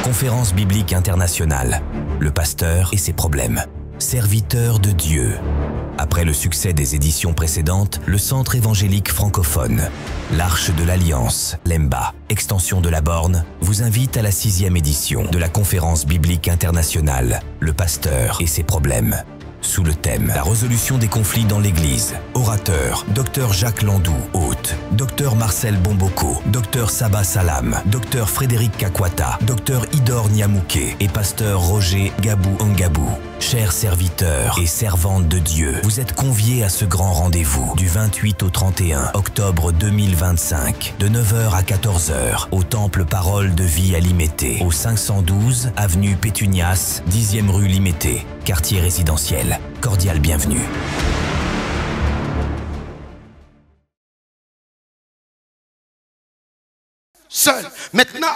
Conférence biblique internationale, le pasteur et ses problèmes. Serviteur de Dieu. Après le succès des éditions précédentes, le Centre évangélique francophone, l'Arche de l'Alliance, l'EMBA, extension de la Borne, vous invite à la 6e édition de la Conférence biblique internationale, le pasteur et ses problèmes. Sous le thème « La résolution des conflits dans l'Église », orateur, Dr Jacques Landou, hôte, Dr Marcel Bomboko, Dr Saba Salam, Dr Frédéric Kakwata, Dr Idor Nyamouké et Pasteur Roger Gabou Ngabou. Chers serviteurs et servantes de Dieu, vous êtes conviés à ce grand rendez-vous du 28 au 31 octobre 2025, de 9h à 14h, au Temple Parole de Vie à Limété, au 512 avenue Pétunias, 10e rue Limété, quartier résidentiel. Cordial bienvenue. Seul. Maintenant,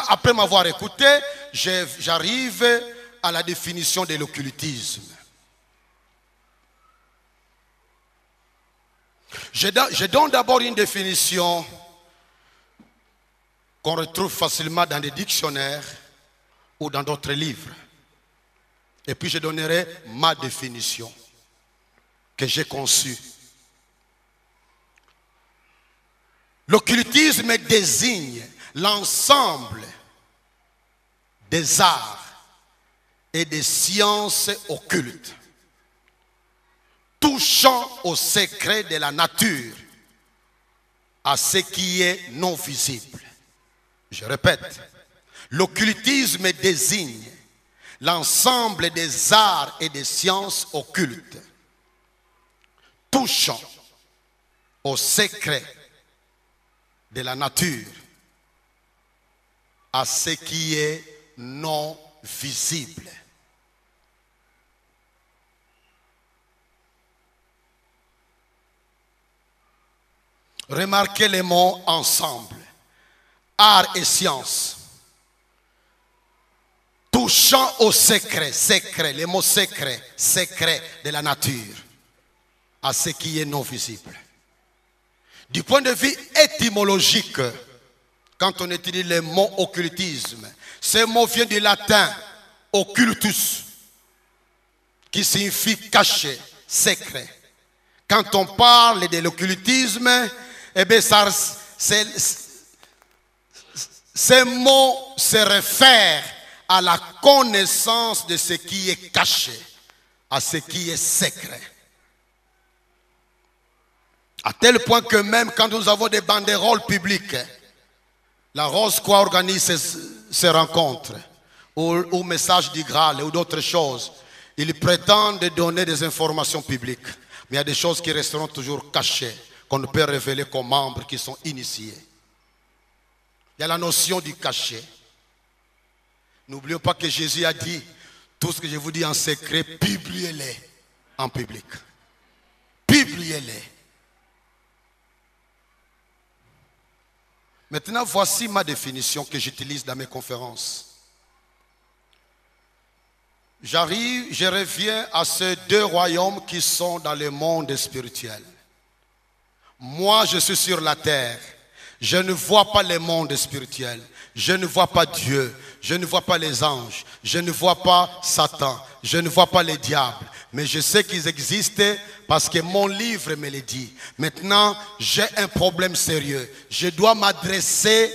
après m'avoir écouté, j'arrive à la définition de l'occultisme. Je donne d'abord une définition qu'on retrouve facilement dans des dictionnaires ou dans d'autres livres. Et puis je donnerai ma définition que j'ai conçue. L'occultisme désigne l'ensemble des arts et des sciences occultes touchant au secret de la nature, à ce qui est non visible. Je répète, l'occultisme désigne l'ensemble des arts et des sciences occultes touchant au secret de la nature, à ce qui est non visible. Remarquez les mots ensemble. Art et science. Touchant au secret, les mots secret de la nature, à ce qui est non visible. Du point de vue étymologique, quand on étudie le mot occultisme, ce mot vient du latin occultus, qui signifie caché, secret. Quand on parle de l'occultisme, eh bien, ce mot se réfère à la connaissance de ce qui est caché, à ce qui est secret. À tel point que même quand nous avons des banderoles publiques, la Rose-Croix organise ces rencontres, ou Message du Graal, ou d'autres choses. Ils prétendent donner des informations publiques. Mais il y a des choses qui resteront toujours cachées, qu'on ne peut révéler qu'aux membres qui sont initiés. Il y a la notion du cachet. N'oublions pas que Jésus a dit, tout ce que je vous dis en secret, publiez-les en public. Publiez-les. Maintenant, voici ma définition que j'utilise dans mes conférences. Je reviens à ces deux royaumes qui sont dans le monde spirituel. Moi, je suis sur la terre. Je ne vois pas le monde spirituel. Je ne vois pas Dieu. Je ne vois pas les anges. Je ne vois pas Satan. Je ne vois pas les diables. Mais je sais qu'ils existent parce que mon livre me le dit. Maintenant, j'ai un problème sérieux. Je dois m'adresser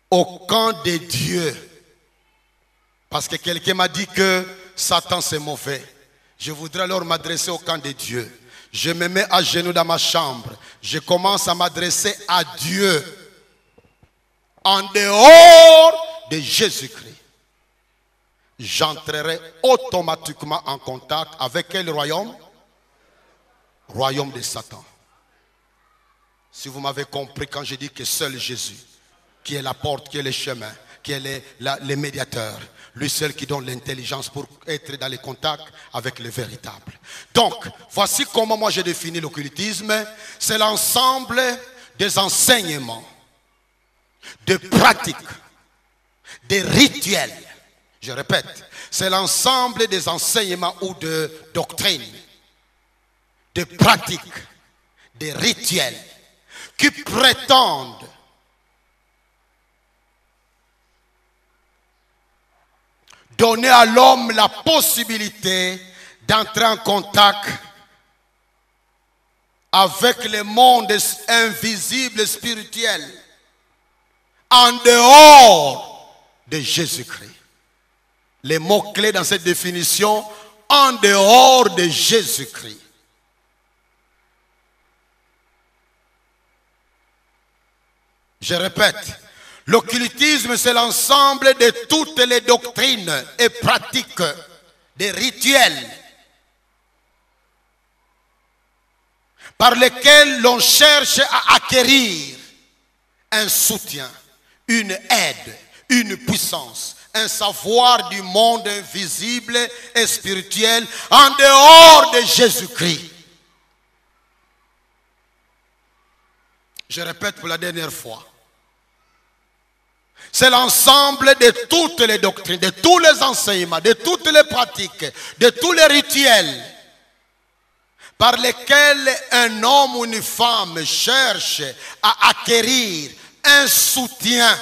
au camp de Dieu. Parce que quelqu'un m'a dit que Satan c'est mauvais. Je voudrais alors m'adresser au camp de Dieu. Je me mets à genoux dans ma chambre. Je commence à m'adresser à Dieu. En dehors de Jésus-Christ. J'entrerai automatiquement en contact avec quel royaume? Royaume de Satan. Si vous m'avez compris quand je dis que seul Jésus, qui est la porte, qui est le chemin, qui est le médiateur, lui seul qui donne l'intelligence pour être dans les contacts avec le véritable. Donc, voici comment moi j'ai défini l'occultisme. C'est l'ensemble des enseignements, de pratiques, des rituels. Je répète, c'est l'ensemble des enseignements ou de doctrines, de pratiques, des rituels qui prétendent donné à l'homme la possibilité d'entrer en contact avec le monde invisible spirituel en dehors de Jésus-Christ. Les mots-clés dans cette définition, en dehors de Jésus-Christ. Je répète, l'occultisme c'est l'ensemble de toutes les doctrines et pratiques, des rituels par lesquels l'on cherche à acquérir un soutien, une aide, une puissance, un savoir du monde invisible et spirituel en dehors de Jésus-Christ. Je répète pour la dernière fois. C'est l'ensemble de toutes les doctrines, de tous les enseignements, de toutes les pratiques, de tous les rituels par lesquels un homme ou une femme cherche à acquérir un soutien,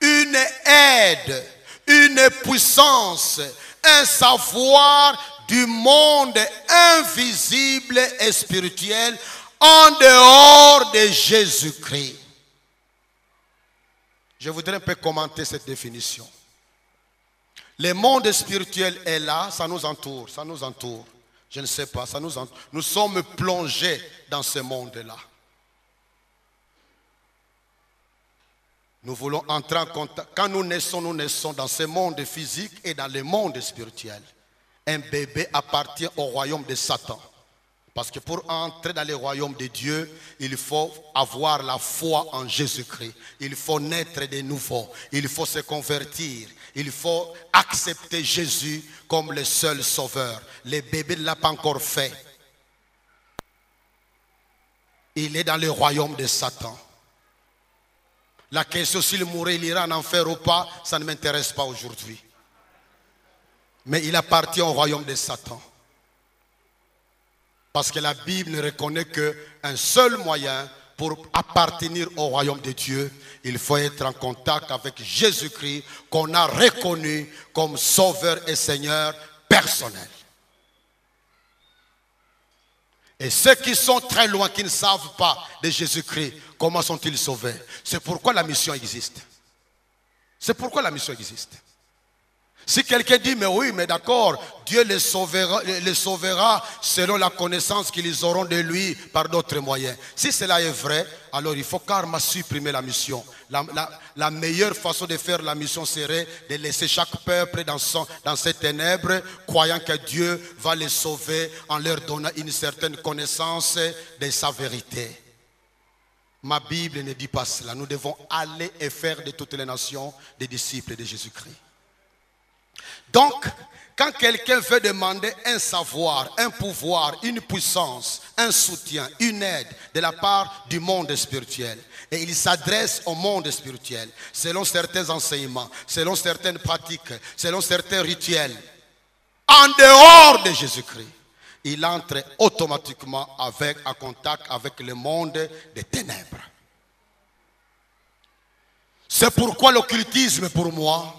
une aide, une puissance, un savoir du monde invisible et spirituel en dehors de Jésus-Christ. Je voudrais un peu commenter cette définition. Le monde spirituel est là, ça nous entoure, ça nous entoure. Je ne sais pas, ça nous entoure. Nous sommes plongés dans ce monde-là. Nous voulons entrer en contact. Quand nous naissons dans ce monde physique et dans le monde spirituel. Un bébé appartient au royaume de Satan. Parce que pour entrer dans le royaume de Dieu, il faut avoir la foi en Jésus-Christ. Il faut naître de nouveau. Il faut se convertir. Il faut accepter Jésus comme le seul sauveur. Le bébé ne l'a pas encore fait. Il est dans le royaume de Satan. La question s'il mourrait, il ira en enfer ou pas, ça ne m'intéresse pas aujourd'hui. Mais il appartient au royaume de Satan. Parce que la Bible ne reconnaît qu'un seul moyen pour appartenir au royaume de Dieu. Il faut être en contact avec Jésus-Christ qu'on a reconnu comme sauveur et Seigneur personnel. Et ceux qui sont très loin, qui ne savent pas de Jésus-Christ, comment sont-ils sauvés? C'est pourquoi la mission existe. C'est pourquoi la mission existe. Si quelqu'un dit, mais oui, mais d'accord, Dieu les sauvera selon la connaissance qu'ils auront de lui par d'autres moyens. Si cela est vrai, alors il faut carrément supprimer la mission. La meilleure façon de faire la mission serait de laisser chaque peuple dans ces ténèbres, croyant que Dieu va les sauver en leur donnant une certaine connaissance de sa vérité. Ma Bible ne dit pas cela. Nous devons aller et faire de toutes les nations des disciples de Jésus-Christ. Donc, quand quelqu'un veut demander un savoir, un pouvoir, une puissance, un soutien, une aide de la part du monde spirituel, et il s'adresse au monde spirituel, selon certains enseignements, selon certaines pratiques, selon certains rituels, en dehors de Jésus-Christ, il entre automatiquement en contact avec le monde des ténèbres. C'est pourquoi l'occultisme, pour moi,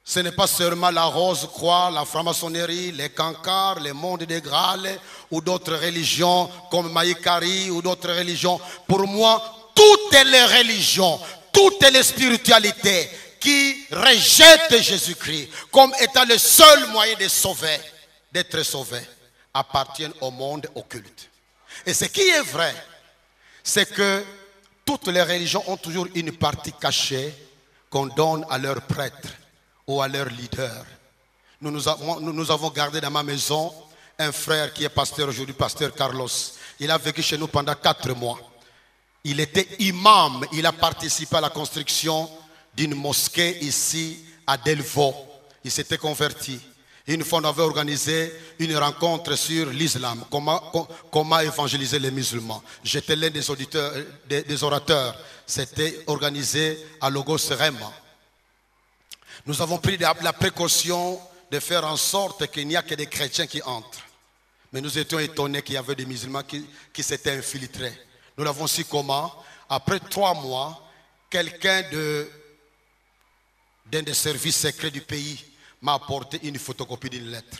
ce n'est pas seulement la rose-croix, la franc-maçonnerie, les cancars, les mondes des Graals ou d'autres religions comme Maïkari ou d'autres religions. Pour moi, toutes les religions, toutes les spiritualités qui rejettent Jésus-Christ comme étant le seul moyen de sauver, d'être sauvé, appartiennent au monde occulte. Et ce qui est vrai, c'est que toutes les religions ont toujours une partie cachée qu'on donne à leurs prêtres ou à leur leader. Nous avons gardé dans ma maison un frère qui est pasteur aujourd'hui, pasteur Carlos. Il a vécu chez nous pendant 4 mois. Il était imam, il a participé à la construction d'une mosquée ici à Delvaux. Il s'était converti. Une fois, on avait organisé une rencontre sur l'islam, comment évangéliser les musulmans. J'étais l'un des orateurs. C'était organisé à Logos Rema. Nous avons pris la précaution de faire en sorte qu'il n'y a que des chrétiens qui entrent. Mais nous étions étonnés qu'il y avait des musulmans qui s'étaient infiltrés. Nous l'avons su comment? Après 3 mois, quelqu'un d'un des services secrets du pays m'a apporté une photocopie d'une lettre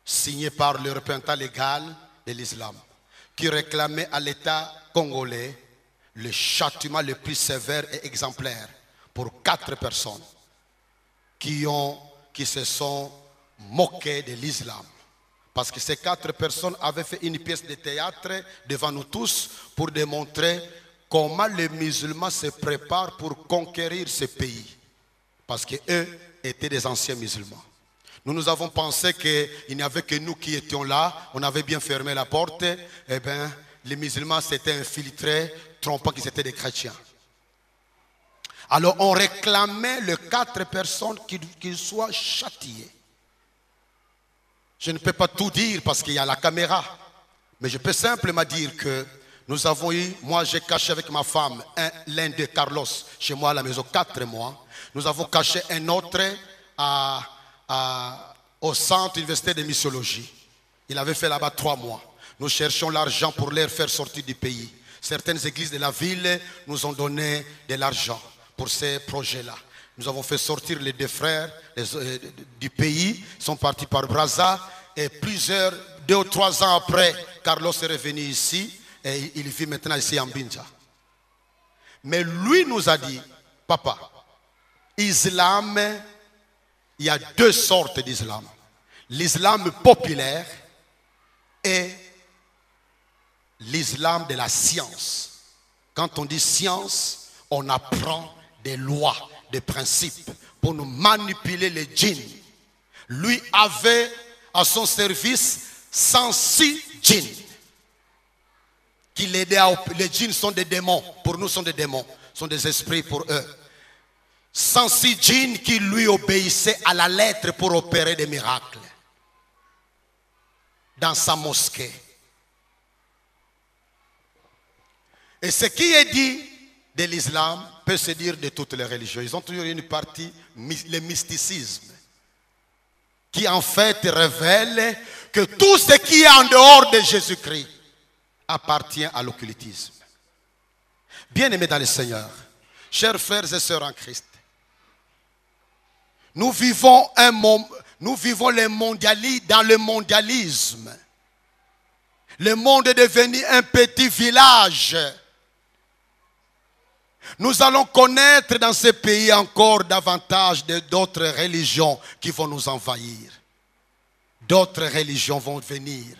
signée par le représentant légal de l'islam qui réclamait à l'État congolais le châtiment le plus sévère et exemplaire pour 4 personnes qui se sont moquées de l'islam. Parce que ces 4 personnes avaient fait une pièce de théâtre devant nous tous pour démontrer comment les musulmans se préparent pour conquérir ce pays. Parce qu'eux étaient des anciens musulmans. Nous avons pensé qu'il n'y avait que nous qui étions là. On avait bien fermé la porte. Eh bien, les musulmans s'étaient infiltrés, trompant qu'ils étaient des chrétiens. Alors on réclamait les 4 personnes qu'ils soient châtiés. Je ne peux pas tout dire parce qu'il y a la caméra. Mais je peux simplement dire que nous avons eu, moi j'ai caché avec ma femme l'un de Carlos chez moi à la maison 4 mois. Nous avons caché un autre au centre universitaire de missiologie. Il avait fait là-bas 3 mois. Nous cherchions l'argent pour les faire sortir du pays. Certaines églises de la ville nous ont donné de l'argent pour ces projets-là. Nous avons fait sortir les 2 frères du pays. Ils sont partis par Brazza. Et 2 ou 3 ans après, Carlos est revenu ici. Et il vit maintenant ici en Binja. Mais lui nous a dit, papa, islam, il y a 2 sortes d'islam. L'islam populaire et l'islam de la science. Quand on dit science, on apprend des lois, des principes pour nous manipuler les djinns. Lui avait à son service 106 djinns qui l'aidaient. Les djinns sont des démons, pour nous sont des démons, sont des esprits pour eux. 106 djinns qui lui obéissaient à la lettre pour opérer des miracles dans sa mosquée. Et ce qui est dit de l'islam peut se dire de toutes les religions. Ils ont toujours une partie, le mysticisme, qui en fait révèle que tout ce qui est en dehors de Jésus-Christ appartient à l'occultisme. Bien-aimés dans le Seigneur, chers frères et sœurs en Christ, nous vivons dans le mondialisme. Le monde est devenu un petit village. Nous allons connaître dans ce pays encore davantage d'autres religions qui vont nous envahir. D'autres religions vont venir.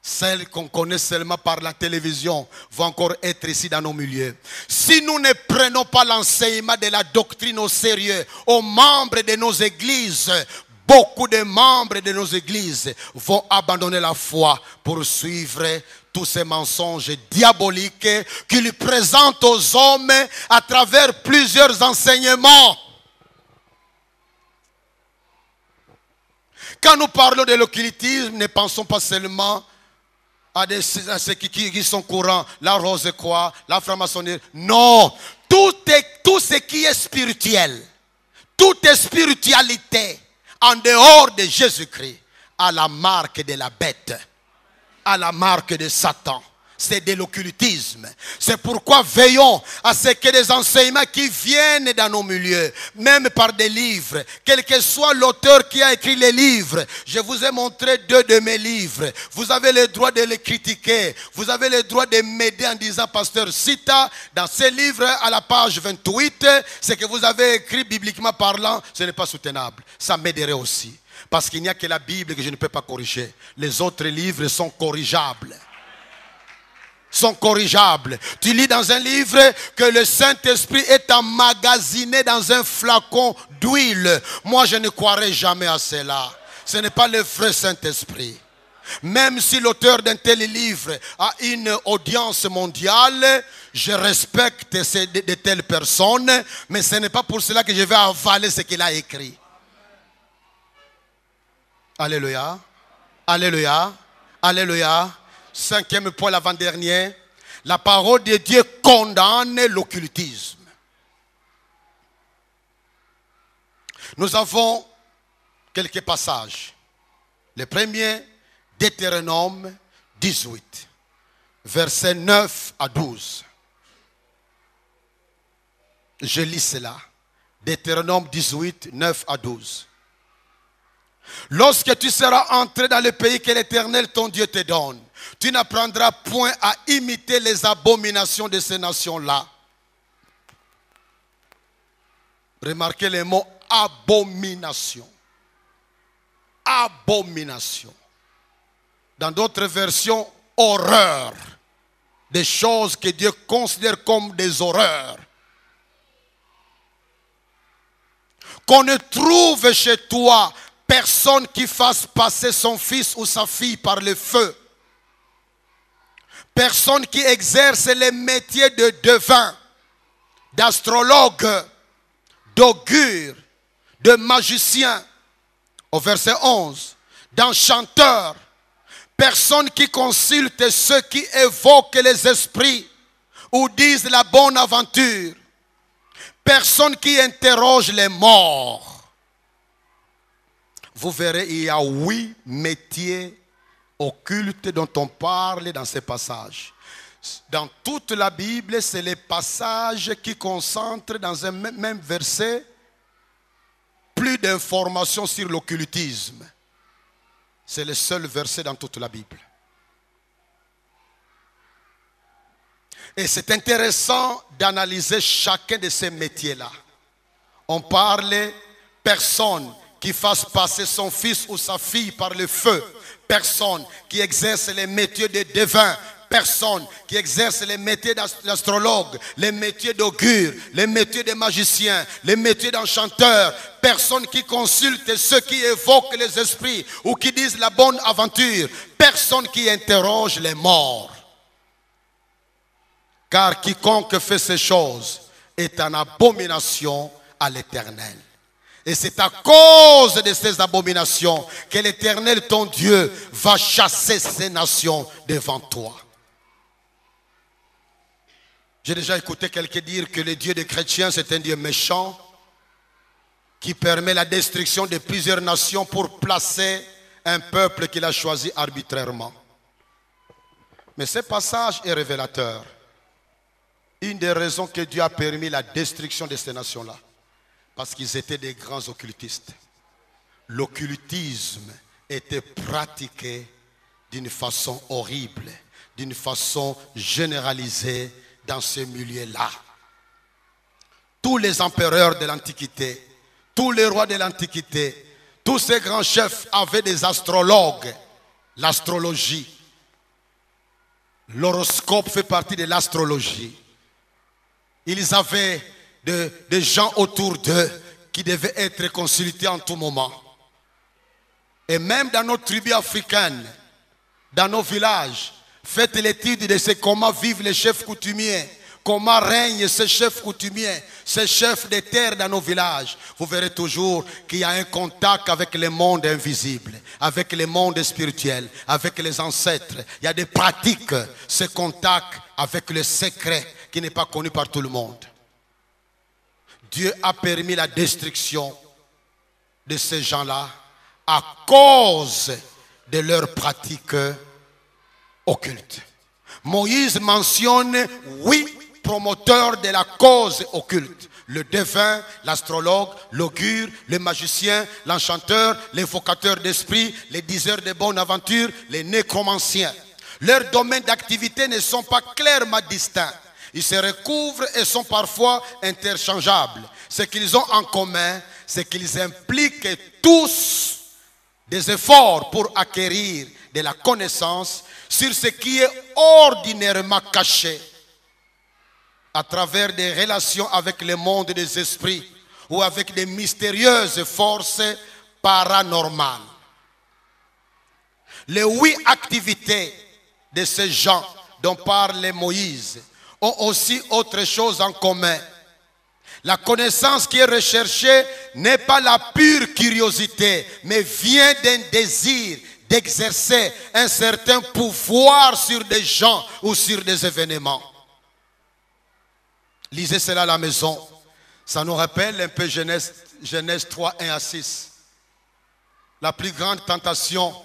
Celles qu'on connaît seulement par la télévision vont encore être ici dans nos milieux. Si nous ne prenons pas l'enseignement de la doctrine au sérieux, aux membres de nos églises, beaucoup de membres de nos églises vont abandonner la foi pour suivre tous ces mensonges diaboliques qu'ils présentent aux hommes à travers plusieurs enseignements. Quand nous parlons de l'occultisme, ne pensons pas seulement à ceux qui sont courants, la rose quoi, la franc-maçonnerie. Non, tout ce qui est spirituel, toute spiritualité en dehors de Jésus-Christ a la marque de la bête, à la marque de Satan. C'est de l'occultisme. C'est pourquoi veillons à ce que des enseignements qui viennent dans nos milieux, même par des livres, quel que soit l'auteur qui a écrit les livres. Je vous ai montré 2 de mes livres. Vous avez le droit de les critiquer. Vous avez le droit de m'aider en disant, pasteur, cita dans ces livres à la page 28, ce que vous avez écrit bibliquement parlant, ce n'est pas soutenable. Ça m'aiderait aussi. Parce qu'il n'y a que la Bible que je ne peux pas corriger. Les autres livres sont corrigeables. Tu lis dans un livre que le Saint-Esprit est emmagasiné dans un flacon d'huile. Moi, je ne croirai jamais à cela. Ce n'est pas le vrai Saint-Esprit. Même si l'auteur d'un tel livre a une audience mondiale, je respecte de telles personnes, mais ce n'est pas pour cela que je vais avaler ce qu'il a écrit. Alléluia. Alléluia. Alléluia. 5e point, l'avant-dernier. La parole de Dieu condamne l'occultisme. Nous avons quelques passages. Le premier, Deutéronome 18, versets 9 à 12. Je lis cela. Deutéronome 18, 9 à 12. Lorsque tu seras entré dans le pays que l'Éternel ton Dieu te donne, tu n'apprendras point à imiter les abominations de ces nations-là. Remarquez les mots abomination. Abomination. Dans d'autres versions, horreur. Des choses que Dieu considère comme des horreurs. Qu'on ne trouve chez toi personne qui fasse passer son fils ou sa fille par le feu. Personne qui exerce les métiers de devin, d'astrologue, d'augure, de magicien. Au verset 11, d'enchanteur. Personne qui consulte ceux qui évoquent les esprits ou disent la bonne aventure. Personne qui interroge les morts. Vous verrez, il y a 8 métiers occultes dont on parle dans ces passages. Dans toute la Bible, c'est les passages qui concentrent dans un même verset plus d'informations sur l'occultisme. C'est le seul verset dans toute la Bible. Et c'est intéressant d'analyser chacun de ces métiers-là. On parle personne qui fasse passer son fils ou sa fille par le feu. Personne qui exerce les métiers de devin. Personne qui exerce les métiers d'astrologue, les métiers d'augure, les métiers de magicien, les métiers d'enchanteur. Personne qui consulte ceux qui évoquent les esprits ou qui disent la bonne aventure. Personne qui interroge les morts. Car quiconque fait ces choses est en abomination à l'Éternel. Et c'est à cause de ces abominations que l'Éternel, ton Dieu, va chasser ces nations devant toi. J'ai déjà écouté quelqu'un dire que le Dieu des chrétiens, c'est un Dieu méchant qui permet la destruction de plusieurs nations pour placer un peuple qu'il a choisi arbitrairement. Mais ce passage est révélateur. Une des raisons que Dieu a permis la destruction de ces nations-là, parce qu'ils étaient des grands occultistes. L'occultisme était pratiqué d'une façon horrible, d'une façon généralisée dans ce milieu-là. Tous les empereurs de l'Antiquité, tous les rois de l'Antiquité, tous ces grands chefs avaient des astrologues. L'astrologie, l'horoscope fait partie de l'astrologie. Ils avaient des gens autour d'eux qui devaient être consultés en tout moment. Et même dans nos tribus africaines, dans nos villages, faites l'étude de ce comment vivent les chefs coutumiers, comment règnent ces chefs coutumiers, ces chefs de terre dans nos villages. Vous verrez toujours qu'il y a un contact avec le monde invisible, avec le monde spirituel, avec les ancêtres. Il y a des pratiques, ce contact avec le secret qui n'est pas connu par tout le monde. Dieu a permis la destruction de ces gens-là à cause de leurs pratiques occultes. Moïse mentionne 8 promoteurs de la cause occulte. Le devin, l'astrologue, l'augure, le magicien, l'enchanteur, l'évocateur d'esprit, les diseurs de bonne aventure, les nécromanciens. Leurs domaines d'activité ne sont pas clairement distincts. Ils se recouvrent et sont parfois interchangeables. Ce qu'ils ont en commun, c'est qu'ils impliquent tous des efforts pour acquérir de la connaissance sur ce qui est ordinairement caché à travers des relations avec le monde des esprits ou avec des mystérieuses forces paranormales. Les 8 activités de ces gens dont parle Moïse ont aussi autre chose en commun. La connaissance qui est recherchée n'est pas la pure curiosité, mais vient d'un désir d'exercer un certain pouvoir sur des gens ou sur des événements. Lisez cela à la maison. Ça nous rappelle un peu Genèse 3, 1 à 6. La plus grande tentation,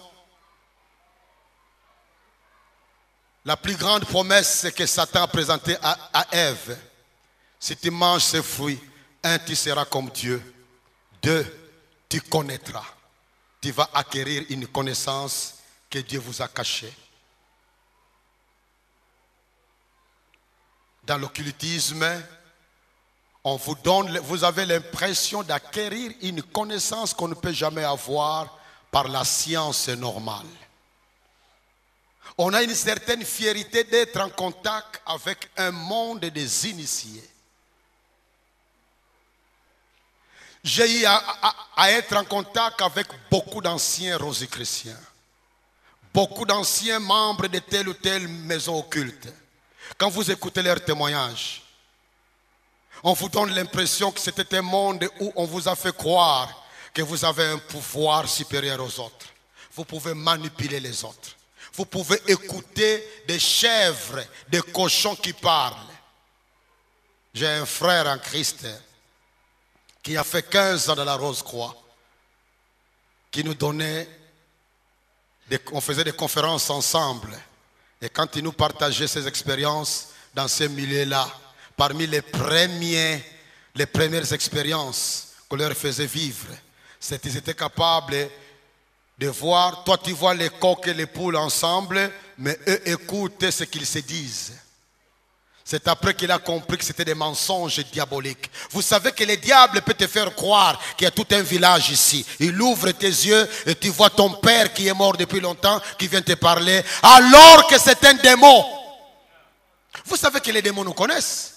la plus grande promesse que Satan a présentée à Ève, Si tu manges ces fruits, 1, tu seras comme Dieu. 2, tu connaîtras. Tu vas acquérir une connaissance que Dieu vous a cachée. Dans l'occultisme, on vous donne, vous avez l'impression d'acquérir une connaissance qu'on ne peut jamais avoir par la science normale. On a une certaine fierté d'être en contact avec un monde des initiés. J'ai eu à être en contact avec beaucoup d'anciens rosicruciens, beaucoup d'anciens membres de telle ou telle maison occulte. Quand vous écoutez leurs témoignages, on vous donne l'impression que c'était un monde où on vous a fait croire que vous avez un pouvoir supérieur aux autres. Vous pouvez manipuler les autres. Vous pouvez écouter des chèvres, des cochons qui parlent. J'ai un frère en Christ qui a fait 15 ans dans la Rose-Croix, qui nous donnait, on faisait des conférences ensemble. Et quand il nous partageait ses expériences dans ces milieux-là, parmi les premières expériences qu'on leur faisait vivre, c'est qu'ils étaient capables de voir, toi tu vois les coqs et les poules ensemble, mais eux écoutent ce qu'ils se disent. C'est après qu'il a compris que c'était des mensonges diaboliques. Vous savez que le diable peut te faire croire qu'il y a tout un village ici. Il ouvre tes yeux et tu vois ton père qui est mort depuis longtemps, qui vient te parler, alors que c'est un démon. Vous savez que les démons nous connaissent.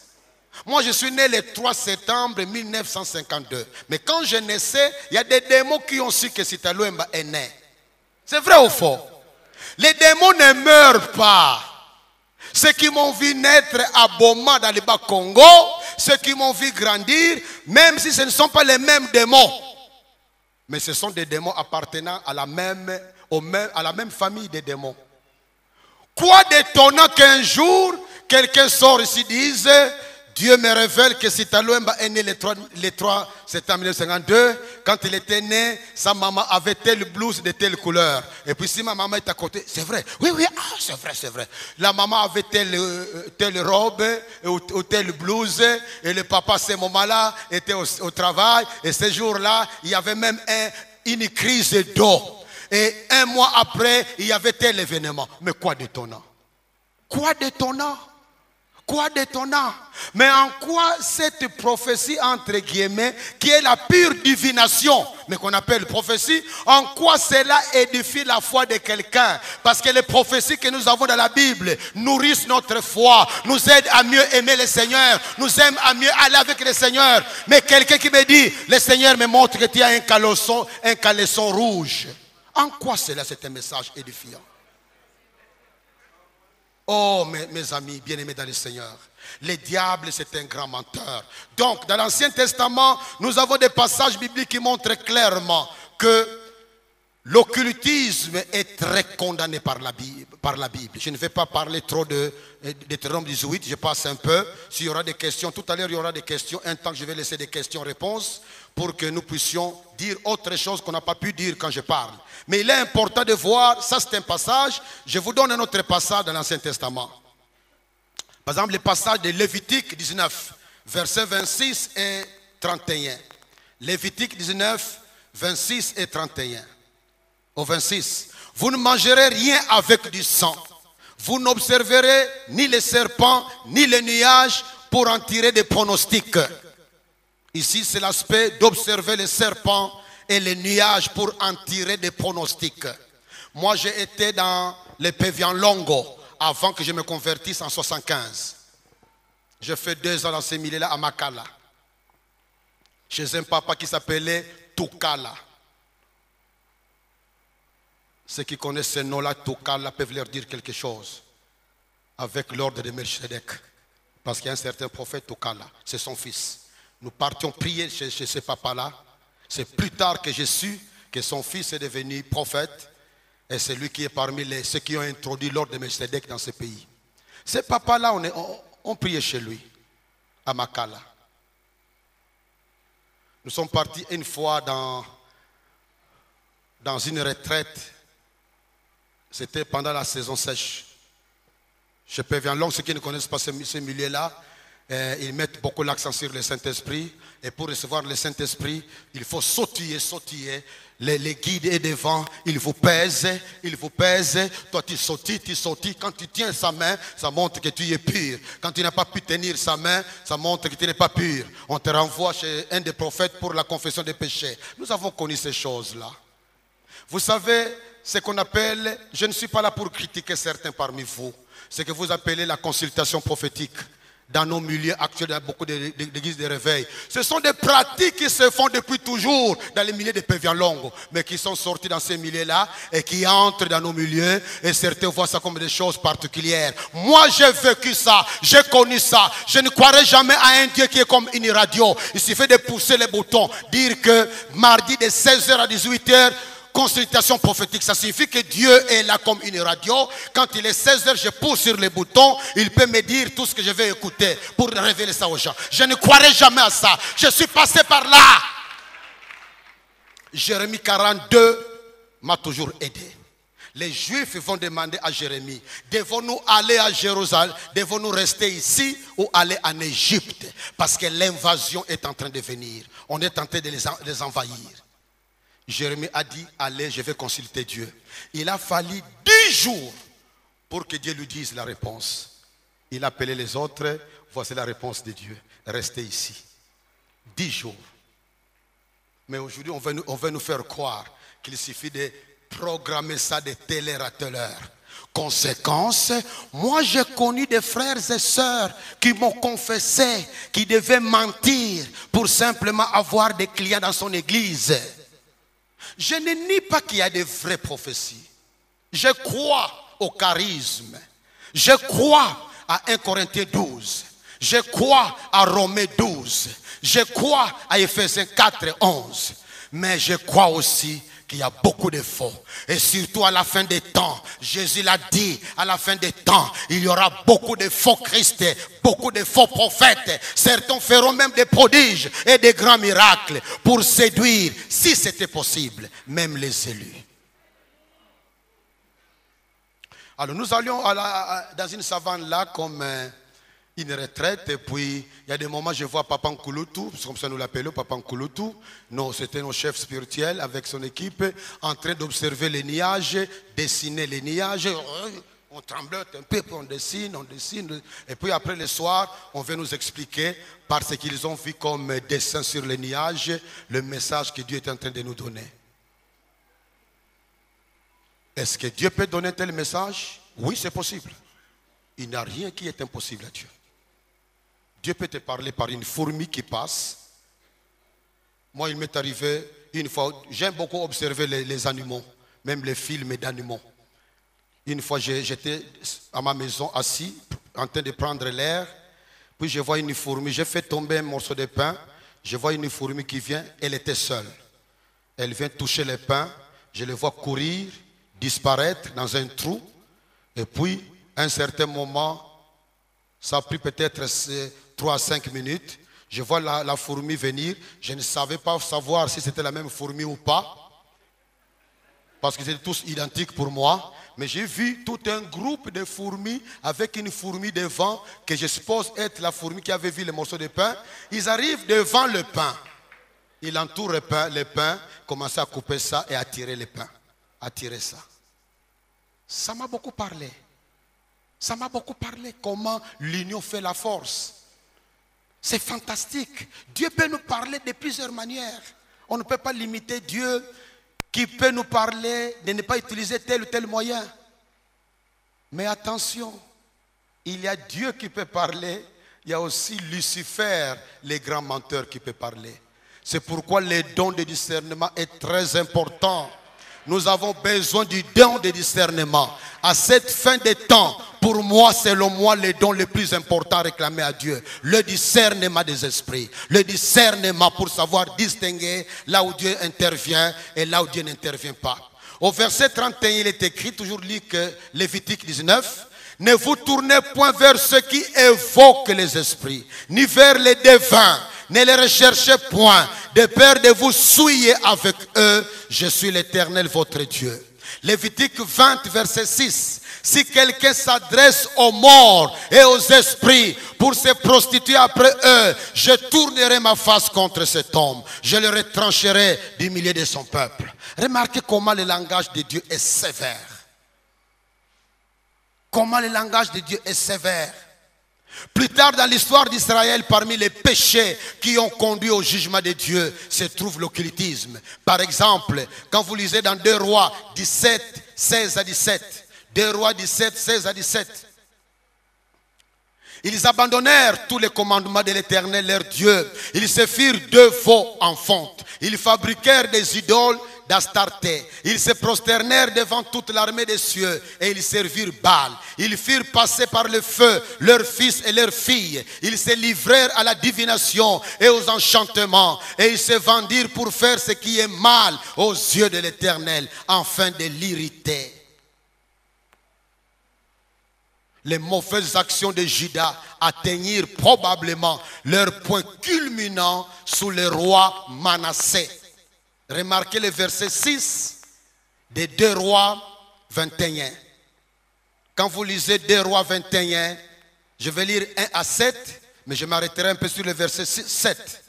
Moi, je suis né le 3 septembre 1952. Mais quand je naissais, il y a des démons qui ont su que Sita Luemba est né. C'est vrai ou faux? Les démons ne meurent pas. Ceux qui m'ont vu naître à Boma dans le Bas-Congo, ceux qui m'ont vu grandir, même si ce ne sont pas les mêmes démons, mais ce sont des démons appartenant à la même famille des démons. Quoi d'étonnant qu'un jour, quelqu'un sort ici et dise, Dieu me révèle que Sita Luemba est né le 3 septembre 1952. Quand il était né, sa maman avait telle blouse de telle couleur. Et puis si ma maman est à côté, c'est vrai. Oui, c'est vrai, c'est vrai. La maman avait telle robe ou telle blouse. Et le papa, à ce moment-là, était au travail. Et ce jour-là, il y avait même une crise d'eau. Et un mois après, il y avait tel événement. Mais quoi d'étonnant? Quoi d'étonnant? Quoi d'étonnant? Mais en quoi cette prophétie, entre guillemets, qui est la pure divination, mais qu'on appelle prophétie, en quoi cela édifie la foi de quelqu'un? Parce que les prophéties que nous avons dans la Bible nourrissent notre foi, nous aident à mieux aimer le Seigneur, nous aident à mieux aller avec le Seigneur. Mais quelqu'un qui me dit, le Seigneur me montre que tu as un caleçon rouge. En quoi cela c'est un message édifiant? Oh mes amis bien-aimés dans le Seigneur, le diable c'est un grand menteur. Donc dans l'Ancien Testament, nous avons des passages bibliques qui montrent clairement que l'occultisme est très condamné par la Bible. Je ne vais pas parler trop de Deutéronome 18, je passe un peu. S'il y aura des questions, tout à l'heure il y aura des questions. Un temps je vais laisser des questions-réponses pour que nous puissions dire autre chose qu'on n'a pas pu dire quand je parle. Mais il est important de voir, ça c'est un passage, je vous donne un autre passage dans l'Ancien Testament. Par exemple, le passage de Lévitique 19, versets 26 et 31. Lévitique 19, 26 et 31. Au 26. Vous ne mangerez rien avec du sang. Vous n'observerez ni les serpents, ni les nuages pour en tirer des pronostics. Ici, c'est l'aspect d'observer les serpents et les nuages pour en tirer des pronostics. Moi, j'ai été dans les Pévian Longo avant que je me convertisse en 75. J'ai fait 2 ans dans ces milieux-là à Makala, chez un papa qui s'appelait Tukala. Ceux qui connaissent ce nom-là, Tukala, peuvent leur dire quelque chose avec l'ordre de Melchizedek. Parce qu'il y a un certain prophète Tukala, c'est son fils. Nous partions prier chez ce papa-là. C'est plus tard que j'ai su que son fils est devenu prophète. Et c'est lui qui est parmi ceux qui ont introduit l'ordre de Melchizedek dans ce pays. Ce papa-là, on priait chez lui, à Makala. Nous sommes partis une fois dans une retraite. C'était pendant la saison sèche. Je peux bien long, ceux qui ne connaissent pas ce milieu-là. ils mettent beaucoup l'accent sur le Saint-Esprit. Et pour recevoir le Saint-Esprit, il faut sautiller. Les guides est devant, il vous pèse. Toi, tu sautilles. Quand tu tiens sa main, ça montre que tu es pur. Quand tu n'as pas pu tenir sa main, ça montre que tu n'es pas pur. On te renvoie chez un des prophètes pour la confession des péchés. Nous avons connu ces choses-là. Vous savez, ce qu'on appelle, je ne suis pas là pour critiquer certains parmi vous, ce que vous appelez la consultation prophétique. Dans nos milieux actuels, il y a beaucoup d'églises de réveil. Ce sont des pratiques qui se font depuis toujours dans les milieux de Pévian-Longo, mais qui sont sortis dans ces milieux-là et qui entrent dans nos milieux, et certains voient ça comme des choses particulières. Moi, j'ai vécu ça, j'ai connu ça. Je ne croirais jamais à un Dieu qui est comme une radio. Il suffit de pousser les boutons, dire que mardi de 16h à 18h, consultation prophétique, ça signifie que Dieu est là comme une radio. Quand il est 16h, je pousse sur les boutons, il peut me dire tout ce que je vais écouter pour révéler ça aux gens. Je ne croirais jamais à ça. Je suis passé par là. Jérémie 42 m'a toujours aidé. Les Juifs vont demander à Jérémie, devons-nous aller à Jérusalem, devons-nous rester ici ou aller en Égypte? Parce que l'invasion est en train de venir. On est en train de les envahir. Jérémie a dit, allez, je vais consulter Dieu. Il a fallu 10 jours pour que Dieu lui dise la réponse. Il a appelé les autres, voici la réponse de Dieu. Restez ici. 10 jours. Mais aujourd'hui, on veut nous faire croire qu'il suffit de programmer ça de télé-rateleurs. Conséquence, moi j'ai connu des frères et sœurs qui m'ont confessé qu'ils devaient mentir pour simplement avoir des clients dans son église. Je ne nie pas qu'il y a de vraies prophéties. Je crois au charisme. Je crois à 1 Corinthiens 12. Je crois à Romains 12. Je crois à Éphésiens 4 et 11. Mais je crois aussi qu'il y a beaucoup de faux. Et surtout à la fin des temps, Jésus l'a dit, à la fin des temps, il y aura beaucoup de faux Christ, beaucoup de faux prophètes. Certains feront même des prodiges et des grands miracles pour séduire, si c'était possible, même les élus. Alors nous allions dans une savane là comme une retraite, et puis il y a des moments je vois Papa Nkulutu, c'est comme ça nous l'appelons, Papa Nkulutu. Non, c'était nos chefs spirituels avec son équipe en train d'observer les nuages, dessiner les nuages. On tremblote un peu, puis on dessine. Et puis après le soir, on vient nous expliquer, parce qu'ils ont vu comme dessin sur les nuages, le message que Dieu est en train de nous donner. Est-ce que Dieu peut donner un tel message? Oui, c'est possible. Il n'y a rien qui est impossible à Dieu. Dieu peut te parler par une fourmi qui passe. Moi, il m'est arrivé une fois, j'aime beaucoup observer les animaux, même les films d'animaux. Une fois, j'étais à ma maison assis, en train de prendre l'air. Puis je vois une fourmi, j'ai fait tomber un morceau de pain. Je vois une fourmi qui vient, elle était seule. Elle vient toucher le pain, je le vois courir, disparaître dans un trou. Et puis, à un certain moment, ça a pris peut-être 3 à 5 minutes. Je vois la fourmi venir. Je ne savais pas savoir si c'était la même fourmi ou pas, parce qu'ils étaient tous identiques pour moi. Mais j'ai vu tout un groupe de fourmis avec une fourmi devant, que je suppose être la fourmi qui avait vu le morceau de pain. Ils arrivent devant le pain. Ils entourent le pain, commencent à couper ça et à tirer le pain. À tirer ça. Ça m'a beaucoup parlé. Ça m'a beaucoup parlé comment l'union fait la force. C'est fantastique. Dieu peut nous parler de plusieurs manières. On ne peut pas limiter Dieu qui peut nous parler de ne pas utiliser tel ou tel moyen. Mais attention, il y a Dieu qui peut parler, il y a aussi Lucifer, le grand menteur, qui peut parler. C'est pourquoi le don de discernement est très important. Nous avons besoin du don de discernement. À cette fin des temps, pour moi, selon moi, le don le plus important réclamé à Dieu. Le discernement des esprits. Le discernement pour savoir distinguer là où Dieu intervient et là où Dieu n'intervient pas. Au verset 31, il est écrit, toujours lu que Lévitique 19, « Ne vous tournez point vers ceux qui évoquent les esprits, ni vers les devins. Ne les recherchez point, de peur de vous souiller avec eux. Je suis l'Éternel, votre Dieu. » Lévitique 20, verset 6. « Si quelqu'un s'adresse aux morts et aux esprits pour se prostituer après eux, je tournerai ma face contre cet homme. Je le retrancherai du milieu de son peuple. Remarquez comment le langage de Dieu est sévère. Comment le langage de Dieu est sévère. Plus tard dans l'histoire d'Israël, parmi les péchés qui ont conduit au jugement de Dieu, se trouve l'occultisme. Par exemple, quand vous lisez dans 2 Rois 17, 16 à 17, 2 Rois 17, 16 à 17, ils abandonnèrent tous les commandements de l'Éternel, leur Dieu. Ils se firent 2 veaux en fonte. Ils fabriquèrent des idoles d'Astarté. Ils se prosternèrent devant toute l'armée des cieux et ils servirent Baal. Ils firent passer par le feu leurs fils et leurs filles. Ils se livrèrent à la divination et aux enchantements et ils se vendirent pour faire ce qui est mal aux yeux de l'Éternel afin de l'irriter. Les mauvaises actions de Juda atteignirent probablement leur point culminant sous le roi Manassé. Remarquez le verset 6 de 2 Rois 21. Quand vous lisez 2 Rois 21, je vais lire 1 à 7, mais je m'arrêterai un peu sur le verset 7.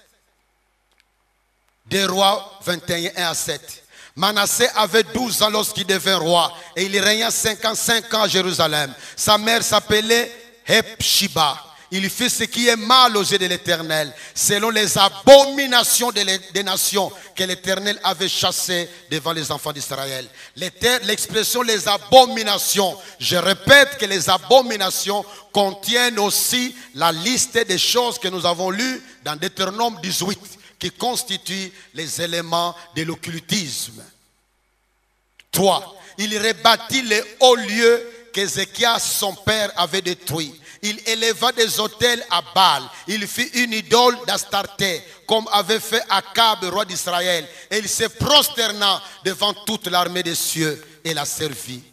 2 Rois 21, 1 à 7. Manassé avait 12 ans lorsqu'il devint roi et il régna 55 ans à Jérusalem. Sa mère s'appelait Hephzibah. Il fit ce qui est mal aux yeux de l'Éternel, selon les abominations des nations que l'Éternel avait chassées devant les enfants d'Israël. L'expression les abominations, je répète que les abominations contiennent aussi la liste des choses que nous avons lues dans Deutéronome 18, qui constituent les éléments de l'occultisme. 3. Il rebâtit les hauts lieux qu'Ézéchias, son père, avait détruits. Il éleva des autels à Baal. Il fit une idole d'Astarté, comme avait fait Akab, roi d'Israël. Et il se prosterna devant toute l'armée des cieux et la servit.